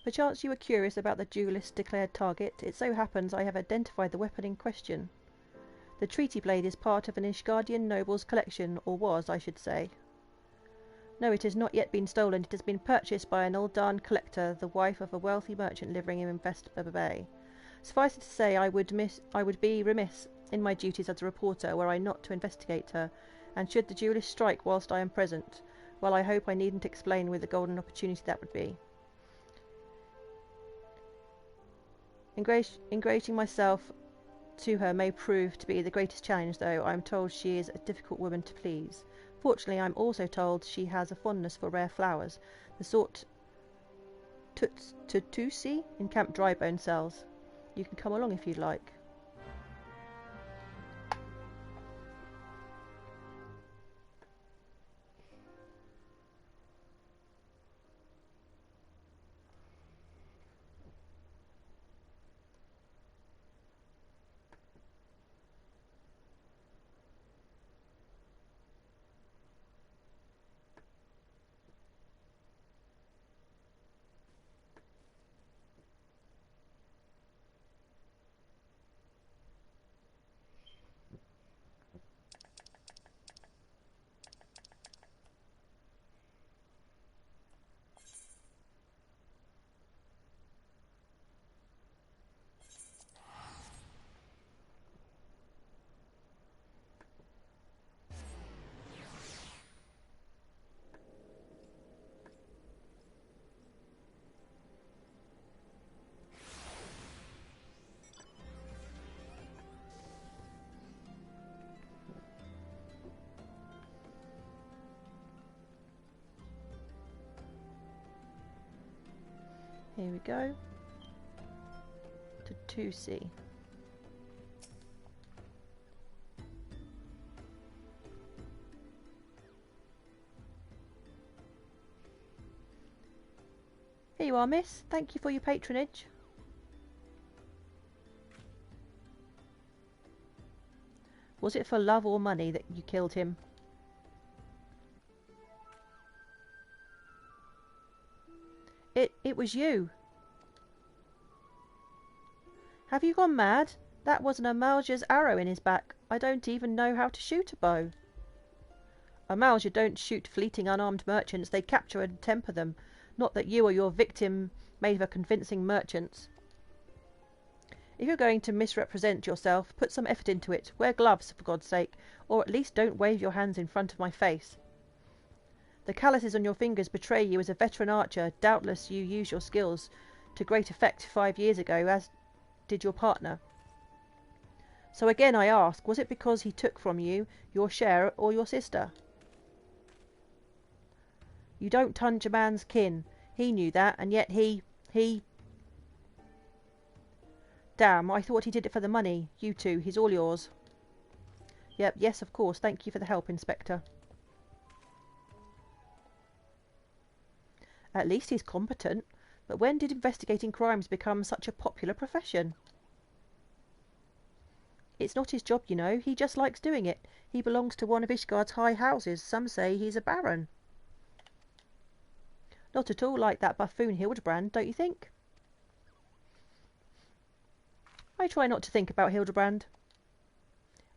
Perchance you were curious about the duelist's declared target. It so happens I have identified the weapon in question. The treaty blade is part of an Ishgardian noble's collection, or was, I should say. No, it has not yet been stolen. It has been purchased by an Uldan collector, the wife of a wealthy merchant living in Vesper Bay. Suffice it to say, I would be remiss in my duties as a reporter were I not to investigate her, and should the duelist strike whilst I am present, well, I hope I needn't explain with the golden opportunity that would be. Ingratiating myself to her may prove to be the greatest challenge, though I am told she is a difficult woman to please. Fortunately, I am also told she has a fondness for rare flowers, the sort Tutusi in Camp Drybone sells. You can come along if you'd like. Here we go. To 2C. Here you are, miss. Thank you for your patronage. Was it for love or money that you killed him? It was you. Have you gone mad? That was an Amalja's arrow in his back. I don't even know how to shoot a bow. Amalja don't shoot fleeting unarmed merchants. They capture and temper them. Not that you or your victim made for convincing merchants. If you're going to misrepresent yourself, put some effort into it. Wear gloves, for God's sake, or at least don't wave your hands in front of my face. The calluses on your fingers betray you as a veteran archer. Doubtless you used your skills to great effect 5 years ago, as did your partner. So again I ask, was it because he took from you your share or your sister? You don't touch a man's kin. He knew that, and yet he... Damn, I thought he did it for the money. You two, he's all yours. Yep, yes, of course. Thank you for the help, Inspector. At least he's competent. But when did investigating crimes become such a popular profession? It's not his job, you know. He just likes doing it. He belongs to one of Ishgard's high houses. Some say he's a baron. Not at all like that buffoon Hildibrand, don't you think? I try not to think about Hildibrand.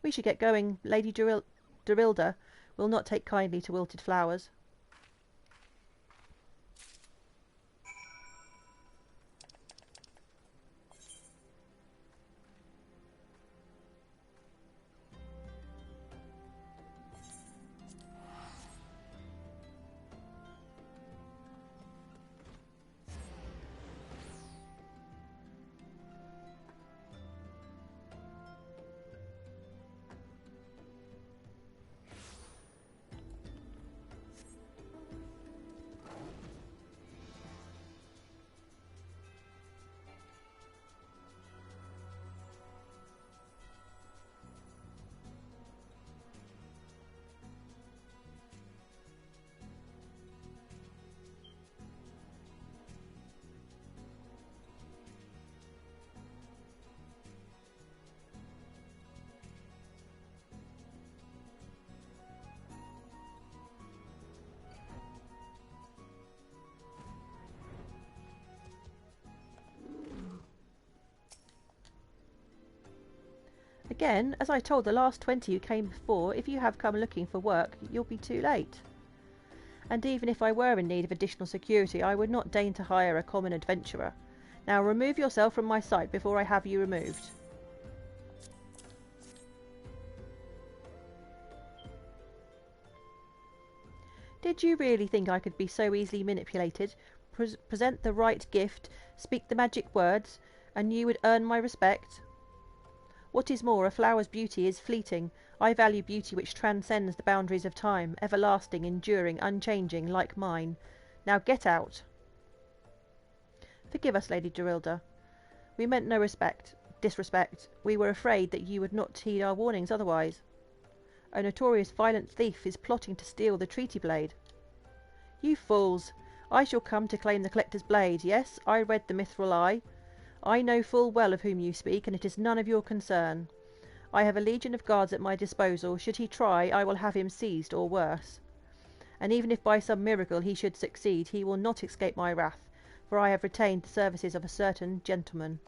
We should get going. Lady Durilda will not take kindly to wilted flowers. Again, as I told the last 20 who came before, if you have come looking for work, you'll be too late. And even if I were in need of additional security, I would not deign to hire a common adventurer. Now remove yourself from my sight before I have you removed. Did you really think I could be so easily manipulated? Present the right gift, speak the magic words, and you would earn my respect? What is more, a flower's beauty is fleeting. I value beauty which transcends the boundaries of time, everlasting, enduring, unchanging, like mine. Now get out. Forgive us, Lady Durilda. We meant no disrespect. We were afraid that you would not heed our warnings otherwise. A notorious violent thief is plotting to steal the treaty blade. You fools! I shall come to claim the collector's blade. Yes, I read the mithril eye. I know full well of whom you speak, and it is none of your concern. I have a legion of guards at my disposal. Should he try, I will have him seized, or worse. And even if by some miracle he should succeed, he will not escape my wrath, for I have retained the services of a certain gentleman.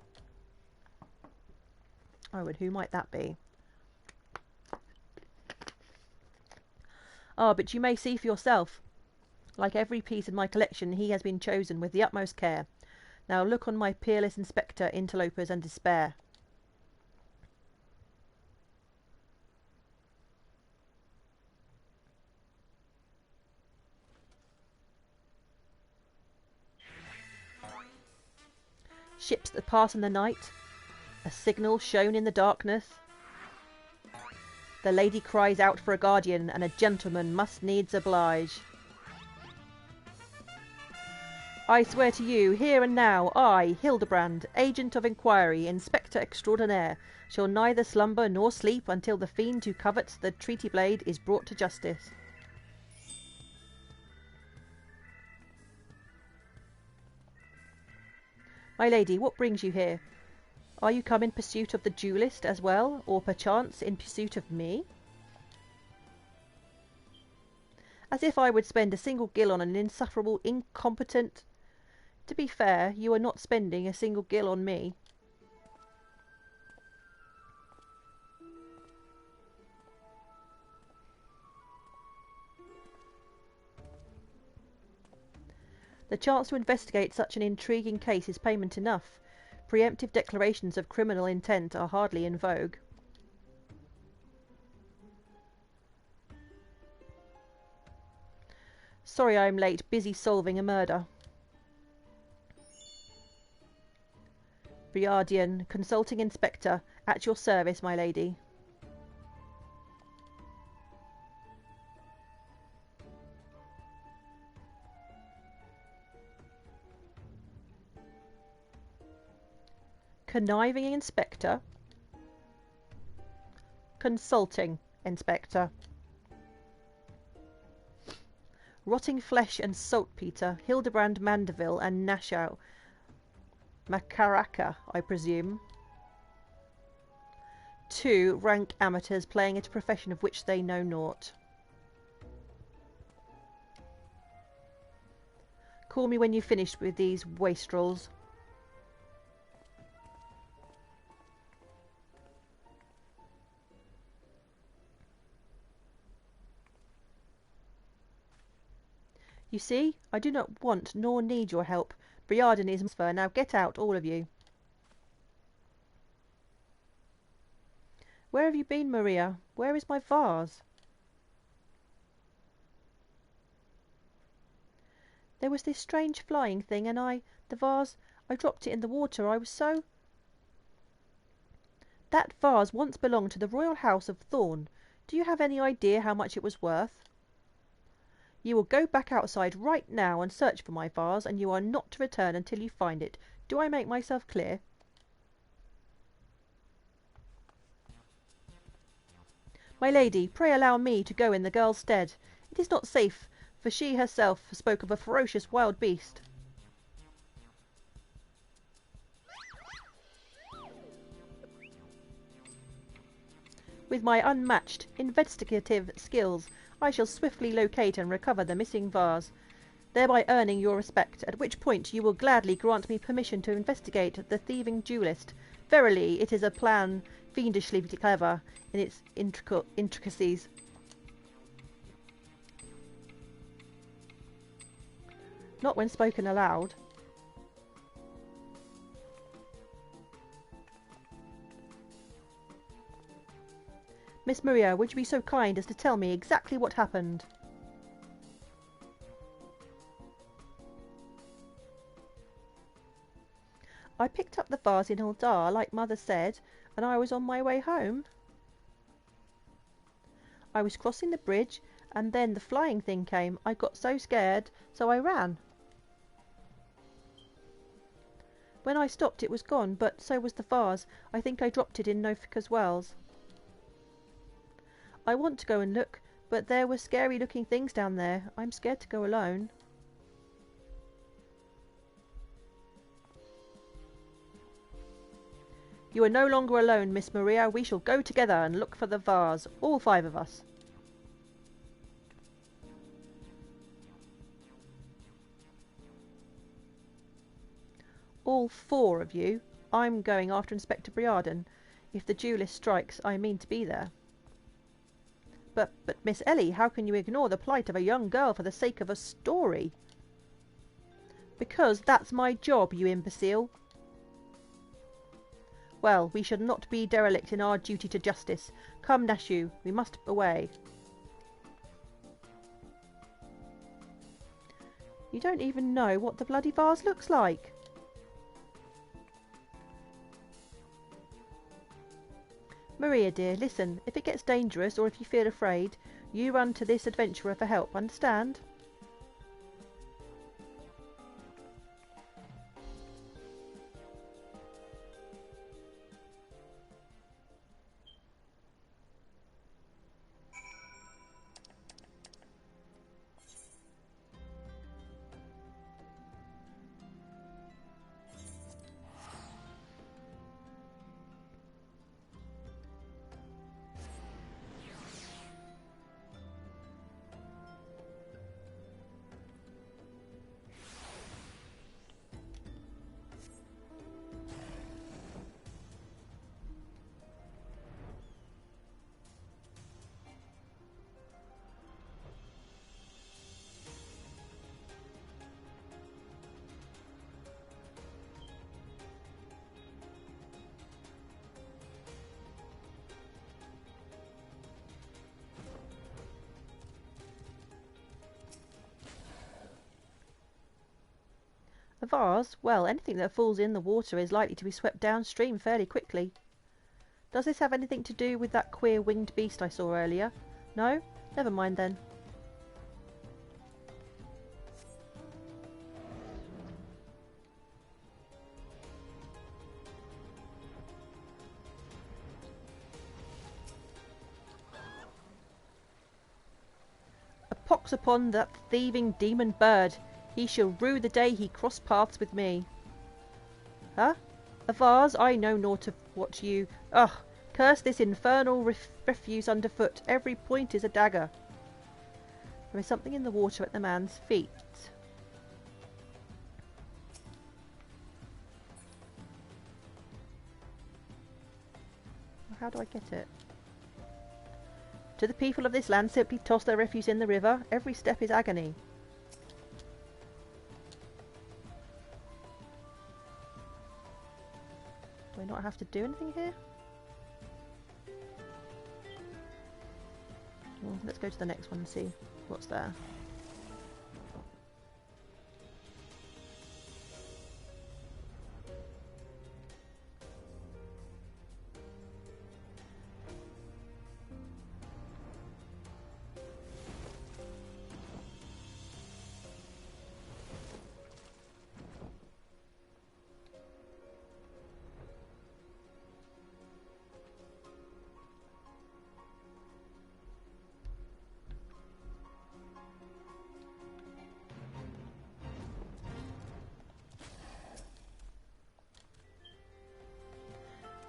Oh, and who might that be? Ah, but you may see for yourself. Like every piece in my collection, he has been chosen with the utmost care. Now look on my peerless inspector, interlopers, and despair. Ships that pass in the night, a signal shown in the darkness. The lady cries out for a guardian, and a gentleman must needs oblige. I swear to you, here and now, I, Hildibrand, Agent of Inquiry, Inspector Extraordinaire, shall neither slumber nor sleep until the fiend who covets the treaty blade is brought to justice. My lady, what brings you here? Are you come in pursuit of the duellist as well, or perchance in pursuit of me? As if I would spend a single gil on an insufferable, incompetent... To be fair, you are not spending a single gil on me. The chance to investigate such an intriguing case is payment enough. Preemptive declarations of criminal intent are hardly in vogue. Sorry I'm late, busy solving a murder. Briardian, Consulting Inspector, at your service, my lady. Conniving Inspector. Consulting Inspector. Rotting flesh and saltpeter, Hildibrand Mandeville and Nassau. Macaracca, I presume. 2 rank amateurs playing at a profession of which they know naught. Call me when you've finished with these wastrels. You see, I do not want nor need your help. Briarden is for now. Get out, all of you. Where have you been, Maria? Where is my vase? There was this strange flying thing, and the vase, I dropped it in the water. I was so... That vase once belonged to the royal house of Thorn. Do you have any idea how much it was worth? You will go back outside right now and search for my vase, and you are not to return until you find it. Do I make myself clear? My lady, pray allow me to go in the girl's stead. It is not safe, for she herself spoke of a ferocious wild beast. With my unmatched investigative skills, I shall swiftly locate and recover the missing vase, thereby earning your respect, at which point you will gladly grant me permission to investigate the thieving duellist. Verily, it is a plan fiendishly clever in its intricacies. Not when spoken aloud. Miss Maria, would you be so kind as to tell me exactly what happened? I picked up the vase in Aldar, like Mother said, and I was on my way home. I was crossing the bridge, and then the flying thing came. I got so scared, so I ran. When I stopped, it was gone, but so was the vase. I think I dropped it in Nofika's wells. I want to go and look, but there were scary-looking things down there. I'm scared to go alone. You are no longer alone, Miss Maria. We shall go together and look for the vase, all 5 of us. All 4 of you. I'm going after Inspector Briarden. If the duellist strikes, I mean to be there. But Miss Ellie, how can you ignore the plight of a young girl for the sake of a story? Because that's my job, you imbecile. Well, we should not be derelict in our duty to justice. Come, Nashu, we must away. You don't even know what the bloody vase looks like. Maria, dear, listen. If it gets dangerous, or if you feel afraid, you run to this adventurer for help, understand? vase? Well, anything that falls in the water is likely to be swept downstream fairly quickly. Does this have anything to do with that queer winged beast I saw earlier? No? Never mind then. A pox upon that thieving demon bird! He shall rue the day he cross paths with me. Huh? A vase? I know naught of what you... Ugh! Curse this infernal refuse underfoot. Every point is a dagger. There is something in the water at the man's feet. How do I get it? To the people of this land, simply toss their refuse in the river. Every step is agony. Do I not have to do anything here? Well, let's go to the next one and see what's there.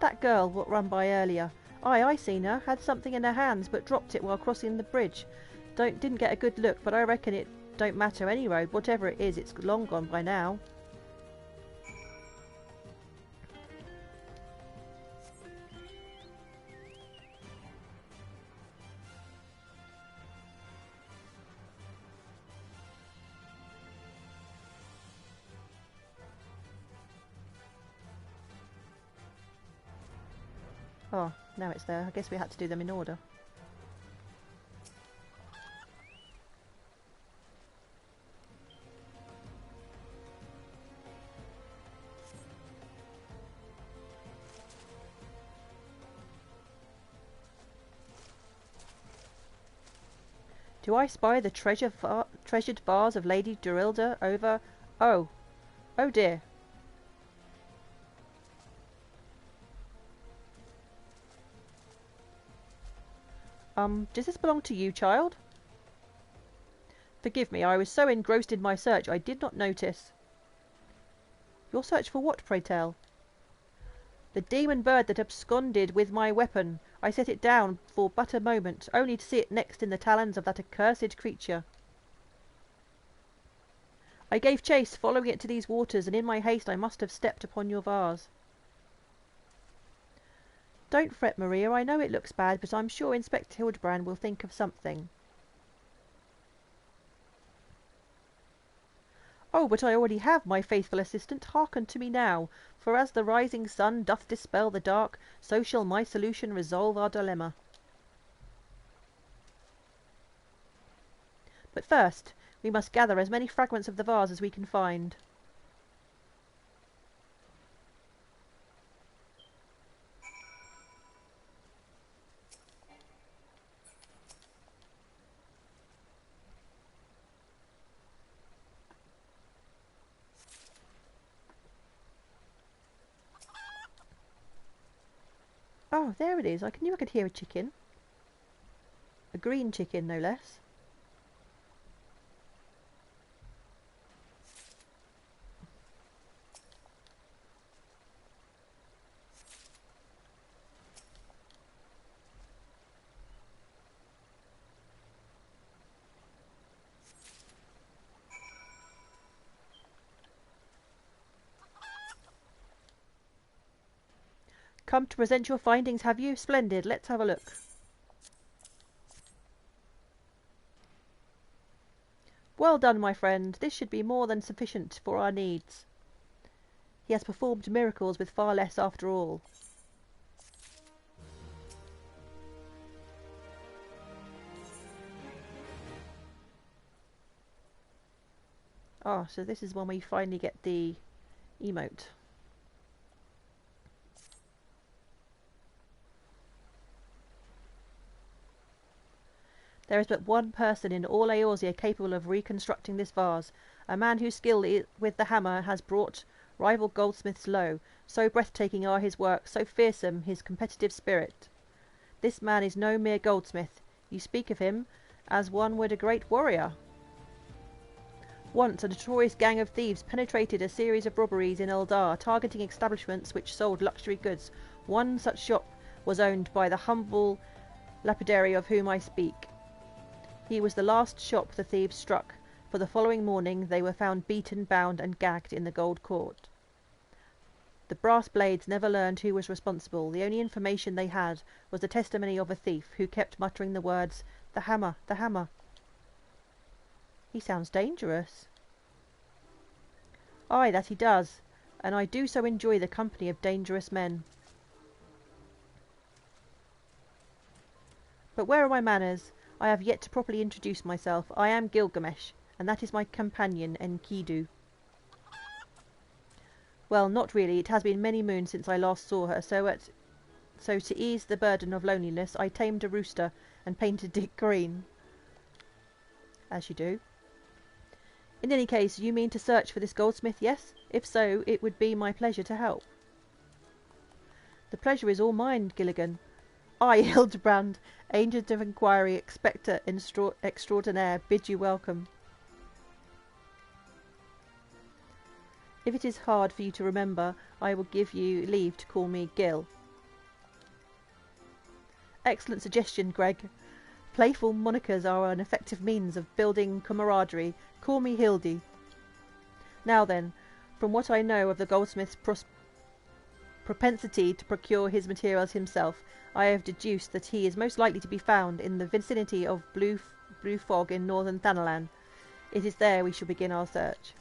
That girl what run by earlier. Aye, I seen her. Had something in her hands, but dropped it while crossing the bridge. Didn't get a good look, but I reckon it don't matter any road. Whatever it is, it's long gone by now. Oh, now it's there. I guess we had to do them in order. Do I spy the treasured vase of Lady Dorilda over... Oh. Oh dear. Does this belong to you, child? Forgive me, I was so engrossed in my search I did not notice. Your search for what, pray tell? The demon bird that absconded with my weapon. I set it down for but a moment, only to see it next in the talons of that accursed creature. I gave chase, following it to these waters, and in my haste I must have stepped upon your vase. Don't fret, Maria. I know it looks bad, but I'm sure Inspector Hildibrand will think of something. Oh, but I already have, my faithful assistant. Hearken to me now, for as the rising sun doth dispel the dark, so shall my solution resolve our dilemma. But first, we must gather as many fragments of the vase as we can find. Oh, there it is. I knew I could hear a chicken. A green chicken, no less. Come to present your findings, have you? Splendid. Let's have a look. Well done, my friend. This should be more than sufficient for our needs. He has performed miracles with far less after all. Ah, so this is when we finally get the emote. There is but one person in all Eorzea capable of reconstructing this vase, a man whose skill with the hammer has brought rival goldsmiths low. So breathtaking are his works, so fearsome his competitive spirit. This man is no mere goldsmith. You speak of him as one would a great warrior. Once a notorious gang of thieves penetrated a series of robberies in Eldar, targeting establishments which sold luxury goods. One such shop was owned by the humble lapidary of whom I speak. He was the last shop the thieves struck, for the following morning they were found beaten, bound, and gagged in the Gold Court. The brass blades never learned who was responsible. The only information they had was the testimony of a thief who kept muttering the words, "The hammer, the hammer." He sounds dangerous. Aye, that he does, and I do so enjoy the company of dangerous men. But where are my manners? I have yet to properly introduce myself. I am Gilgamesh, and that is my companion, Enkidu. Well, not really. It has been many moons since I last saw her, so to ease the burden of loneliness, I tamed a rooster and painted Dick green. As you do. In any case, you mean to search for this goldsmith, yes? If so, it would be my pleasure to help. The pleasure is all mine, Gilligan. I, Hildibrand, agent of inquiry, expector extraordinaire, bid you welcome. If it is hard for you to remember, I will give you leave to call me Gil. Excellent suggestion, Greg. Playful monikers are an effective means of building camaraderie. Call me Hildy. Now then, from what I know of the goldsmith's propensity to procure his materials himself, I have deduced that he is most likely to be found in the vicinity of Blue Fog in northern Thanalan. It is there we shall begin our search.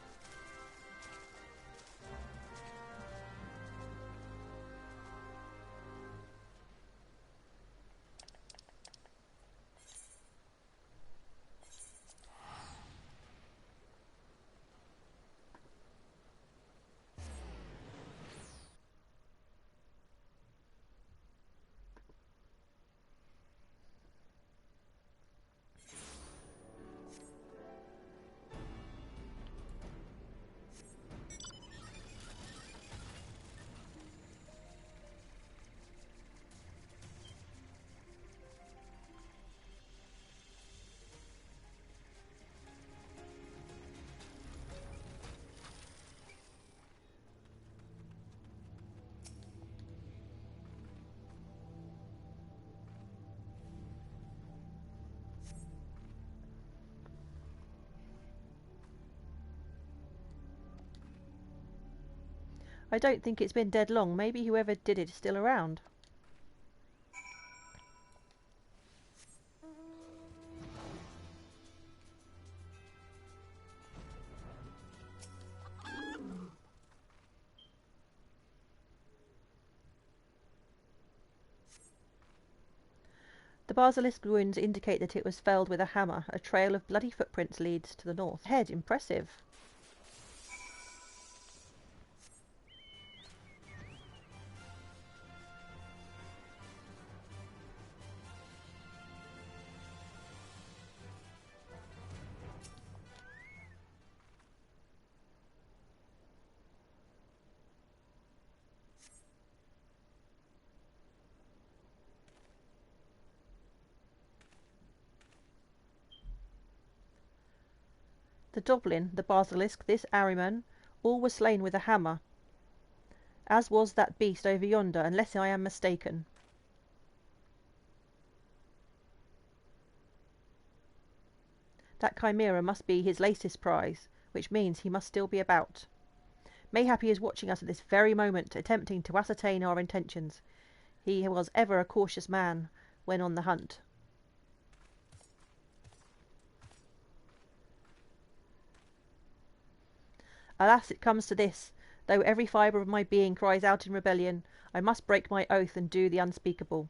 I don't think it's been dead long. Maybe whoever did it is still around. The basilisk wounds indicate that it was felled with a hammer. A trail of bloody footprints leads to the north. Head, impressive. The Doblin, the basilisk, this Ahriman, all were slain with a hammer, as was that beast over yonder, unless I am mistaken. That chimera must be his latest prize, which means he must still be about. Mayhap he is watching us at this very moment, attempting to ascertain our intentions. He was ever a cautious man when on the hunt. Alas, it comes to this. Though every fibre of my being cries out in rebellion, I must break my oath and do the unspeakable.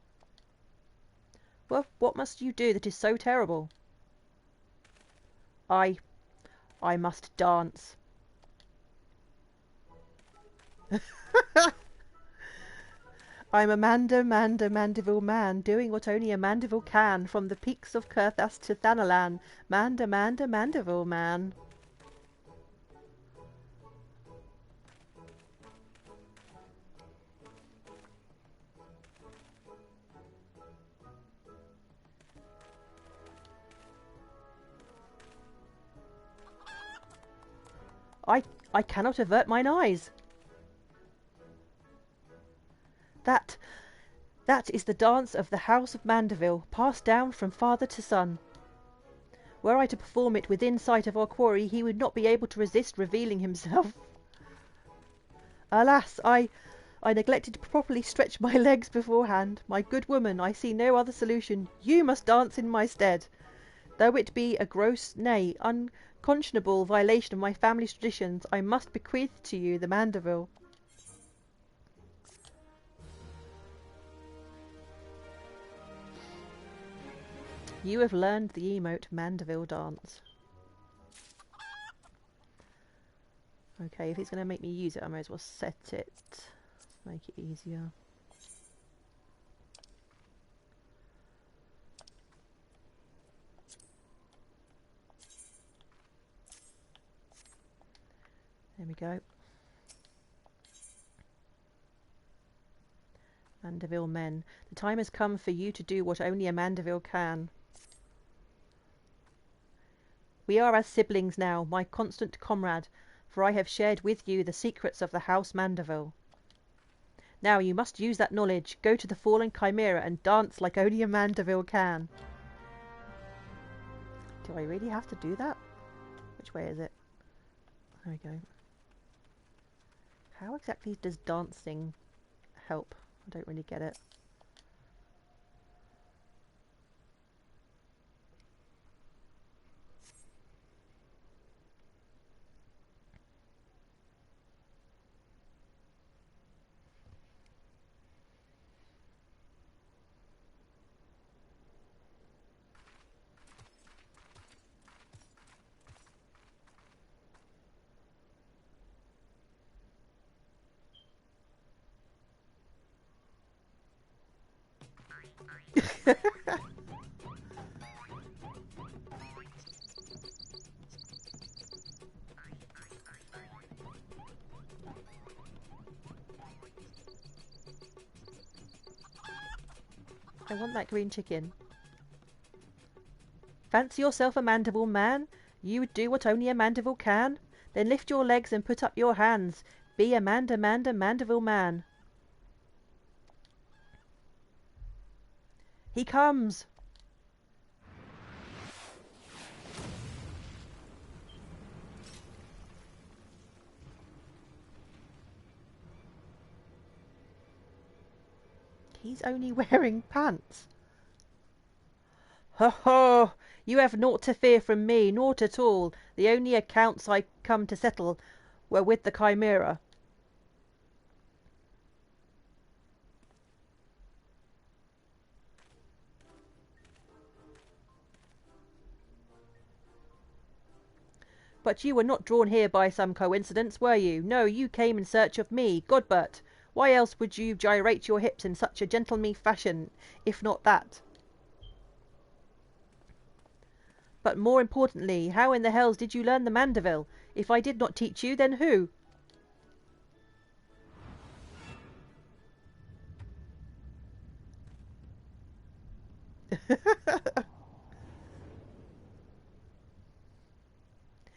Well, what must you do that is so terrible? I I must dance. I'm a Mandeville man, doing what only a Mandeville can, from the peaks of Kurthas to Thanalan. Mandeville man. I cannot avert mine eyes. That is the dance of the House of Mandeville, passed down from father to son. Were I to perform it within sight of our quarry, he would not be able to resist revealing himself. Alas, I neglected to properly stretch my legs beforehand. My good woman, I see no other solution. You must dance in my stead. Though it be a gross, nay, unconscionable violation of my family's traditions, I must bequeath to you the Mandeville. You have learned the emote Mandeville dance. Okay, if he's going to make me use it, I might as well set it. Make it easier. There we go. Mandeville men. The time has come for you to do what only a Mandeville can. We are as siblings now, my constant comrade, for I have shared with you the secrets of the House Mandeville. Now you must use that knowledge, go to the fallen chimera and dance like only a Mandeville can. Do I really have to do that? Which way is it? There we go. How exactly does dancing help? I don't really get it. I want that green chicken. Fancy yourself a Mandeville man? You would do what only a Mandeville can? Then lift your legs and put up your hands. Be a Mandeville man. He comes! He's only wearing pants. Ho ho! You have naught to fear from me, naught at all. The only accounts I come to settle were with the chimera. But you were not drawn here by some coincidence, were you? No, you came in search of me, Godbert. Why else would you gyrate your hips in such a gentlemanly fashion, if not that? But more importantly, how in the hells did you learn the Mandeville? If I did not teach you, then who?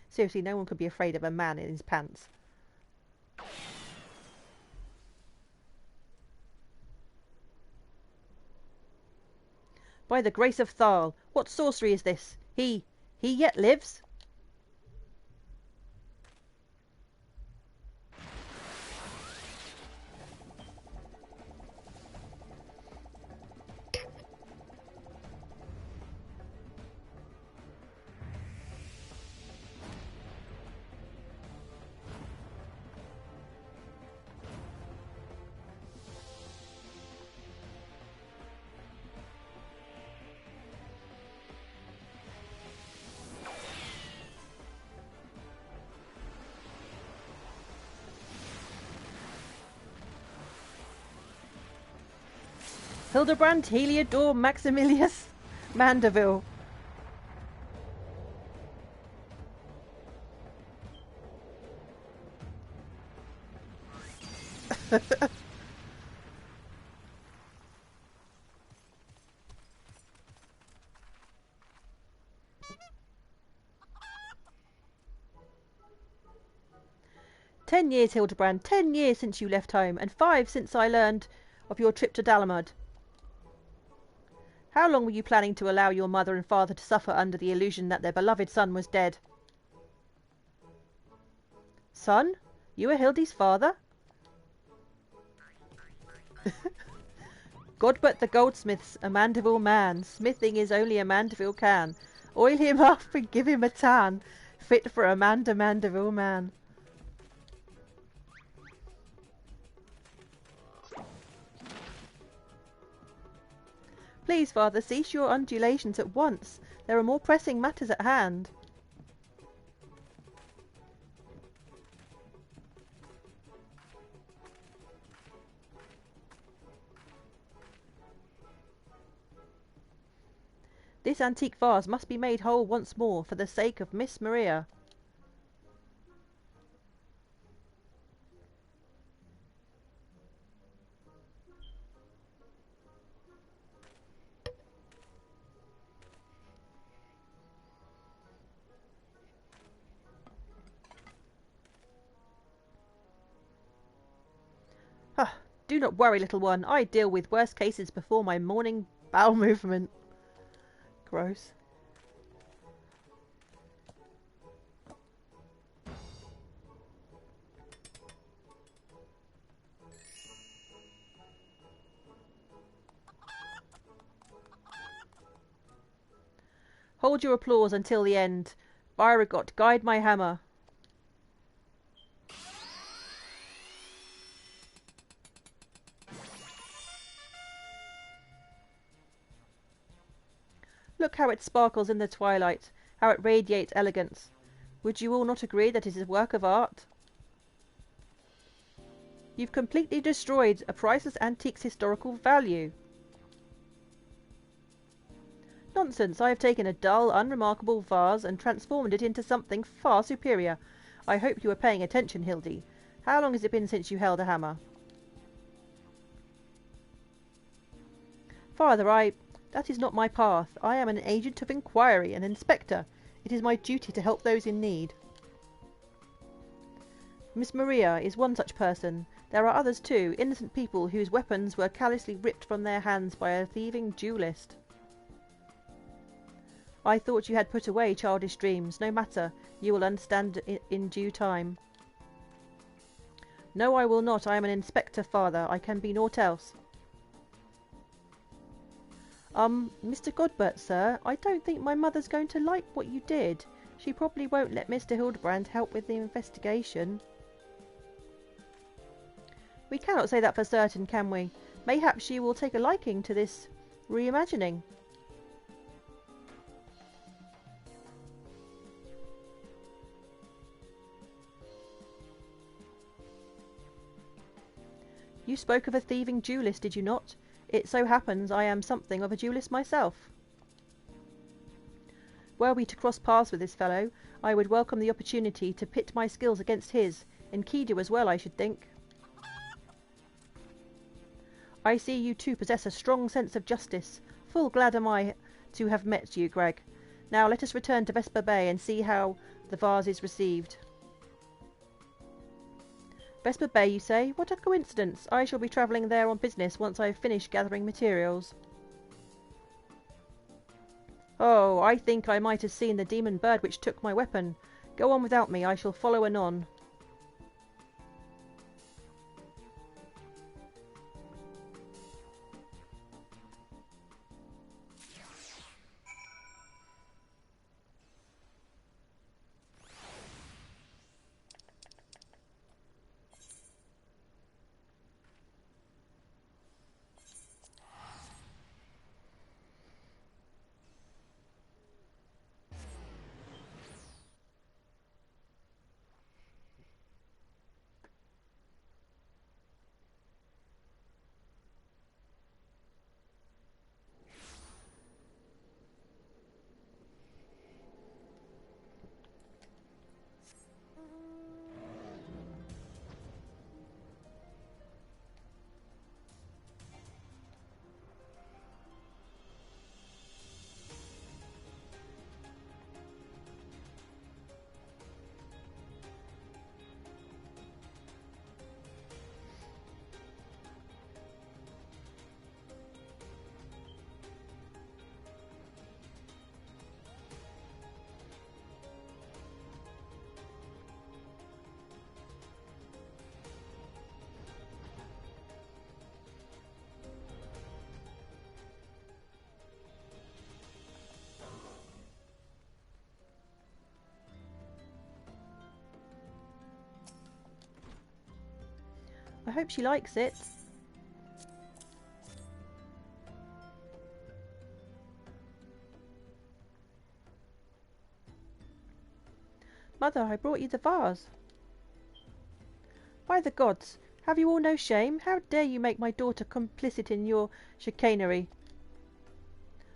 Seriously, no one could be afraid of a man in his pants. By the grace of Thal, what sorcery is this? He yet lives? Hildibrand Heliodor Maximilius Mandeville. "10 years, Hildibrand, 10 years since you left home, and 5 since I learned of your trip to Dalamud. How long were you planning to allow your mother and father to suffer under the illusion that their beloved son was dead?" "Son? You are Hildy's father?" "Godbert the goldsmith's a Mandeville man. Smithing is only a Mandeville can. Oil him up and give him a tan, fit for a Mandeville man." "Please, father, cease your undulations at once. There are more pressing matters at hand." "This antique vase must be made whole once more for the sake of Miss Maria." "Ah, do not worry, little one. I deal with worse cases before my morning bowel movement." Gross. "Hold your applause until the end. Byragot, guide my hammer." "Look how it sparkles in the twilight, how it radiates elegance. Would you all not agree that it is a work of art?" "You've completely destroyed a priceless antique's historical value." "Nonsense! I have taken a dull, unremarkable vase and transformed it into something far superior. I hope you are paying attention, Hildy. How long has it been since you held a hammer?" "Father, that is not my path. I am an agent of inquiry, an inspector. It is my duty to help those in need." "Miss Maria is one such person. There are others too, innocent people whose weapons were callously ripped from their hands by a thieving duellist." "I thought you had put away childish dreams. No matter. You will understand in due time." "No, I will not. I am an inspector, father. I can be naught else." Mr. Godbert, sir, I don't think my mother's going to like what you did. She probably won't let Mr. Hildibrand help with the investigation." "We cannot say that for certain, can we? Mayhap she will take a liking to this reimagining." "You spoke of a thieving duellist, did you not? It so happens I am something of a duellist myself. Were we to cross paths with this fellow, I would welcome the opportunity to pit my skills against his, in Kedu as well, I should think." "I see you too possess a strong sense of justice. Full glad am I to have met you, Greg. Now let us return to Vesper Bay and see how the vase is received." "Vesper Bay, you say? What a coincidence! I shall be travelling there on business once I have finished gathering materials." "Oh, I think I might have seen the demon bird which took my weapon. Go on without me. I shall follow anon." hope she likes it. Mother, I brought you the vase. By the gods, have you all no shame? How dare you make my daughter complicit in your chicanery?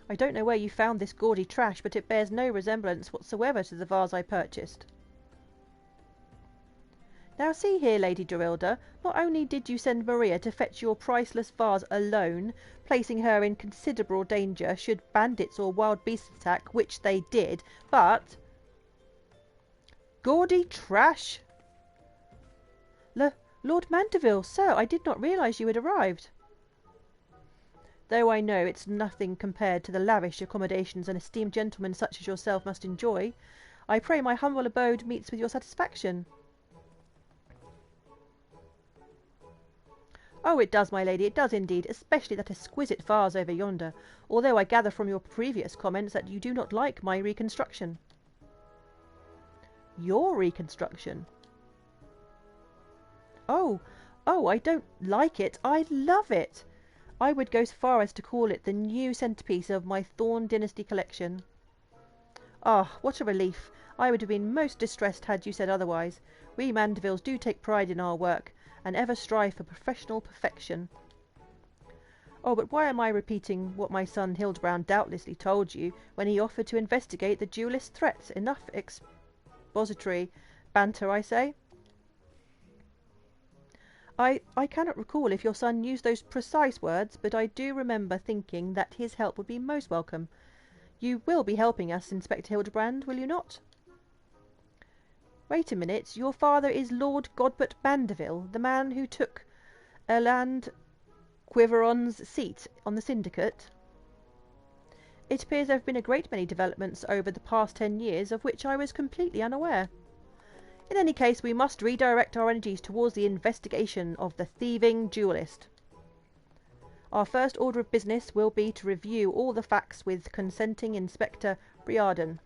I don't know where you found this gaudy trash, but it bears no resemblance whatsoever to the vase I purchased. Now see here, Lady Dorilda, not only did you send Maria to fetch your priceless vase alone, placing her in considerable danger should bandits or wild beasts attack, which they did, but... Gaudy trash! Lord Mandeville, sir, I did not realise you had arrived. Though I know it's nothing compared to the lavish accommodations an esteemed gentleman such as yourself must enjoy, I pray my humble abode meets with your satisfaction. Oh, it does, my lady, it does indeed, especially that exquisite vase over yonder, although I gather from your previous comments that you do not like my reconstruction. Your reconstruction? Oh, I don't like it. I love it. I would go so far as to call it the new centrepiece of my Thorne Dynasty collection. Ah, what a relief. I would have been most distressed had you said otherwise. We Mandevilles do take pride in our work, and ever strive for professional perfection. Oh, but why am I repeating what my son Hildibrand doubtlessly told you when he offered to investigate the duellist's threats? Enough expository banter, I say. I cannot recall if your son used those precise words, but I do remember thinking that his help would be most welcome. You will be helping us, Inspector Hildibrand, will you not? Wait a minute. Your father is Lord Godbert Mandeville, the man who took Erland Quiveron's seat on the syndicate? It appears there have been a great many developments over the past 10 years, of which I was completely unaware. In any case, we must redirect our energies towards the investigation of the thieving duellist. Our first order of business will be to review all the facts with consenting Inspector Briarden.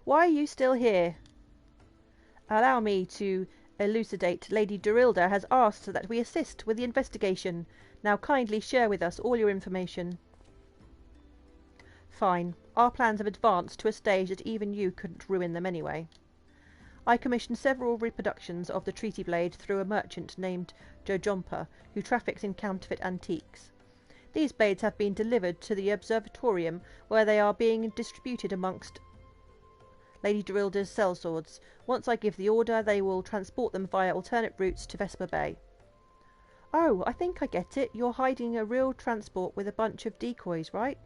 Why are you still here? Allow me to elucidate. Lady Dorilda has asked that we assist with the investigation. Now kindly share with us all your information. Fine. Our plans have advanced to a stage that even you couldn't ruin them anyway. I commissioned several reproductions of the treaty blade through a merchant named Jojompa, who traffics in counterfeit antiques. These blades have been delivered to the observatorium, where they are being distributed amongst Lady Dorilda's sellswords. Once I give the order, they will transport them via alternate routes to Vesper Bay. Oh, I think I get it. You're hiding a real transport with a bunch of decoys, right?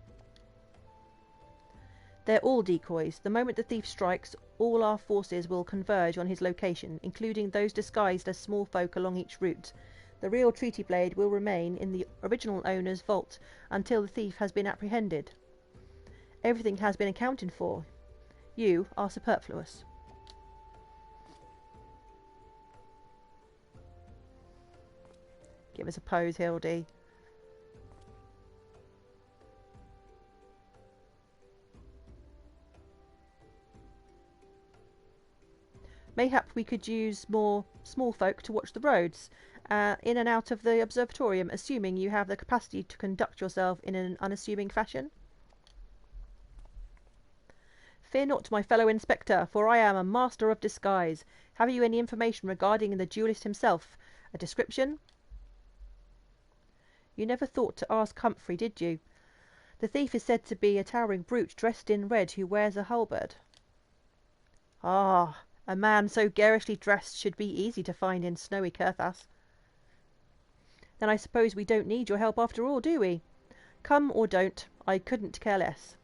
They're all decoys. The moment the thief strikes, all our forces will converge on his location, including those disguised as small folk along each route. The real treaty blade will remain in the original owner's vault until the thief has been apprehended. Everything has been accounted for. You are superfluous. Give us a pose, Hildy. Mayhap we could use more small folk to watch the roads, in and out of the observatorium, assuming you have the capacity to conduct yourself in an unassuming fashion. Fear not, my fellow inspector, for I am a master of disguise. Have you any information regarding the duellist himself? A description? You never thought to ask Humphrey, did you? The thief is said to be a towering brute dressed in red who wears a halberd. Ah, a man so garishly dressed should be easy to find in snowy Curthas. Then I suppose we don't need your help after all, do we? Come or don't, I couldn't care less.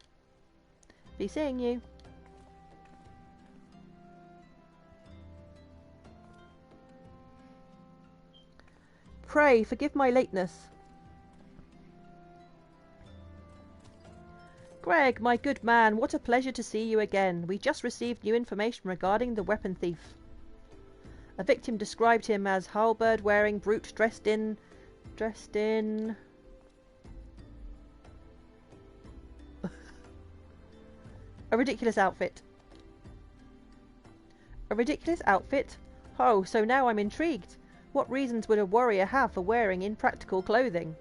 Be seeing you. Pray, forgive my lateness. Greg, my good man, what a pleasure to see you again. We just received new information regarding the weapon thief. A victim described him as halberd-wearing brute dressed in... a ridiculous outfit. A ridiculous outfit? Oh, so now I'm intrigued. What reasons would a warrior have for wearing impractical clothing?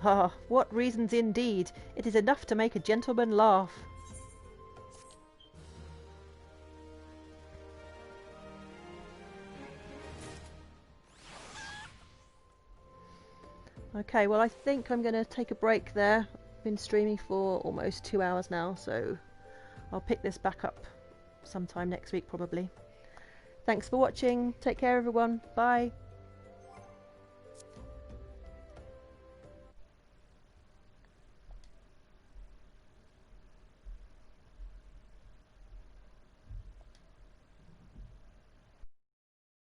Ah, what reasons indeed. It is enough to make a gentleman laugh. Okay, well I think I'm going to take a break there. I've been streaming for almost 2 hours now, so I'll pick this back up sometime next week probably. Thanks for watching. Take care everyone. Bye.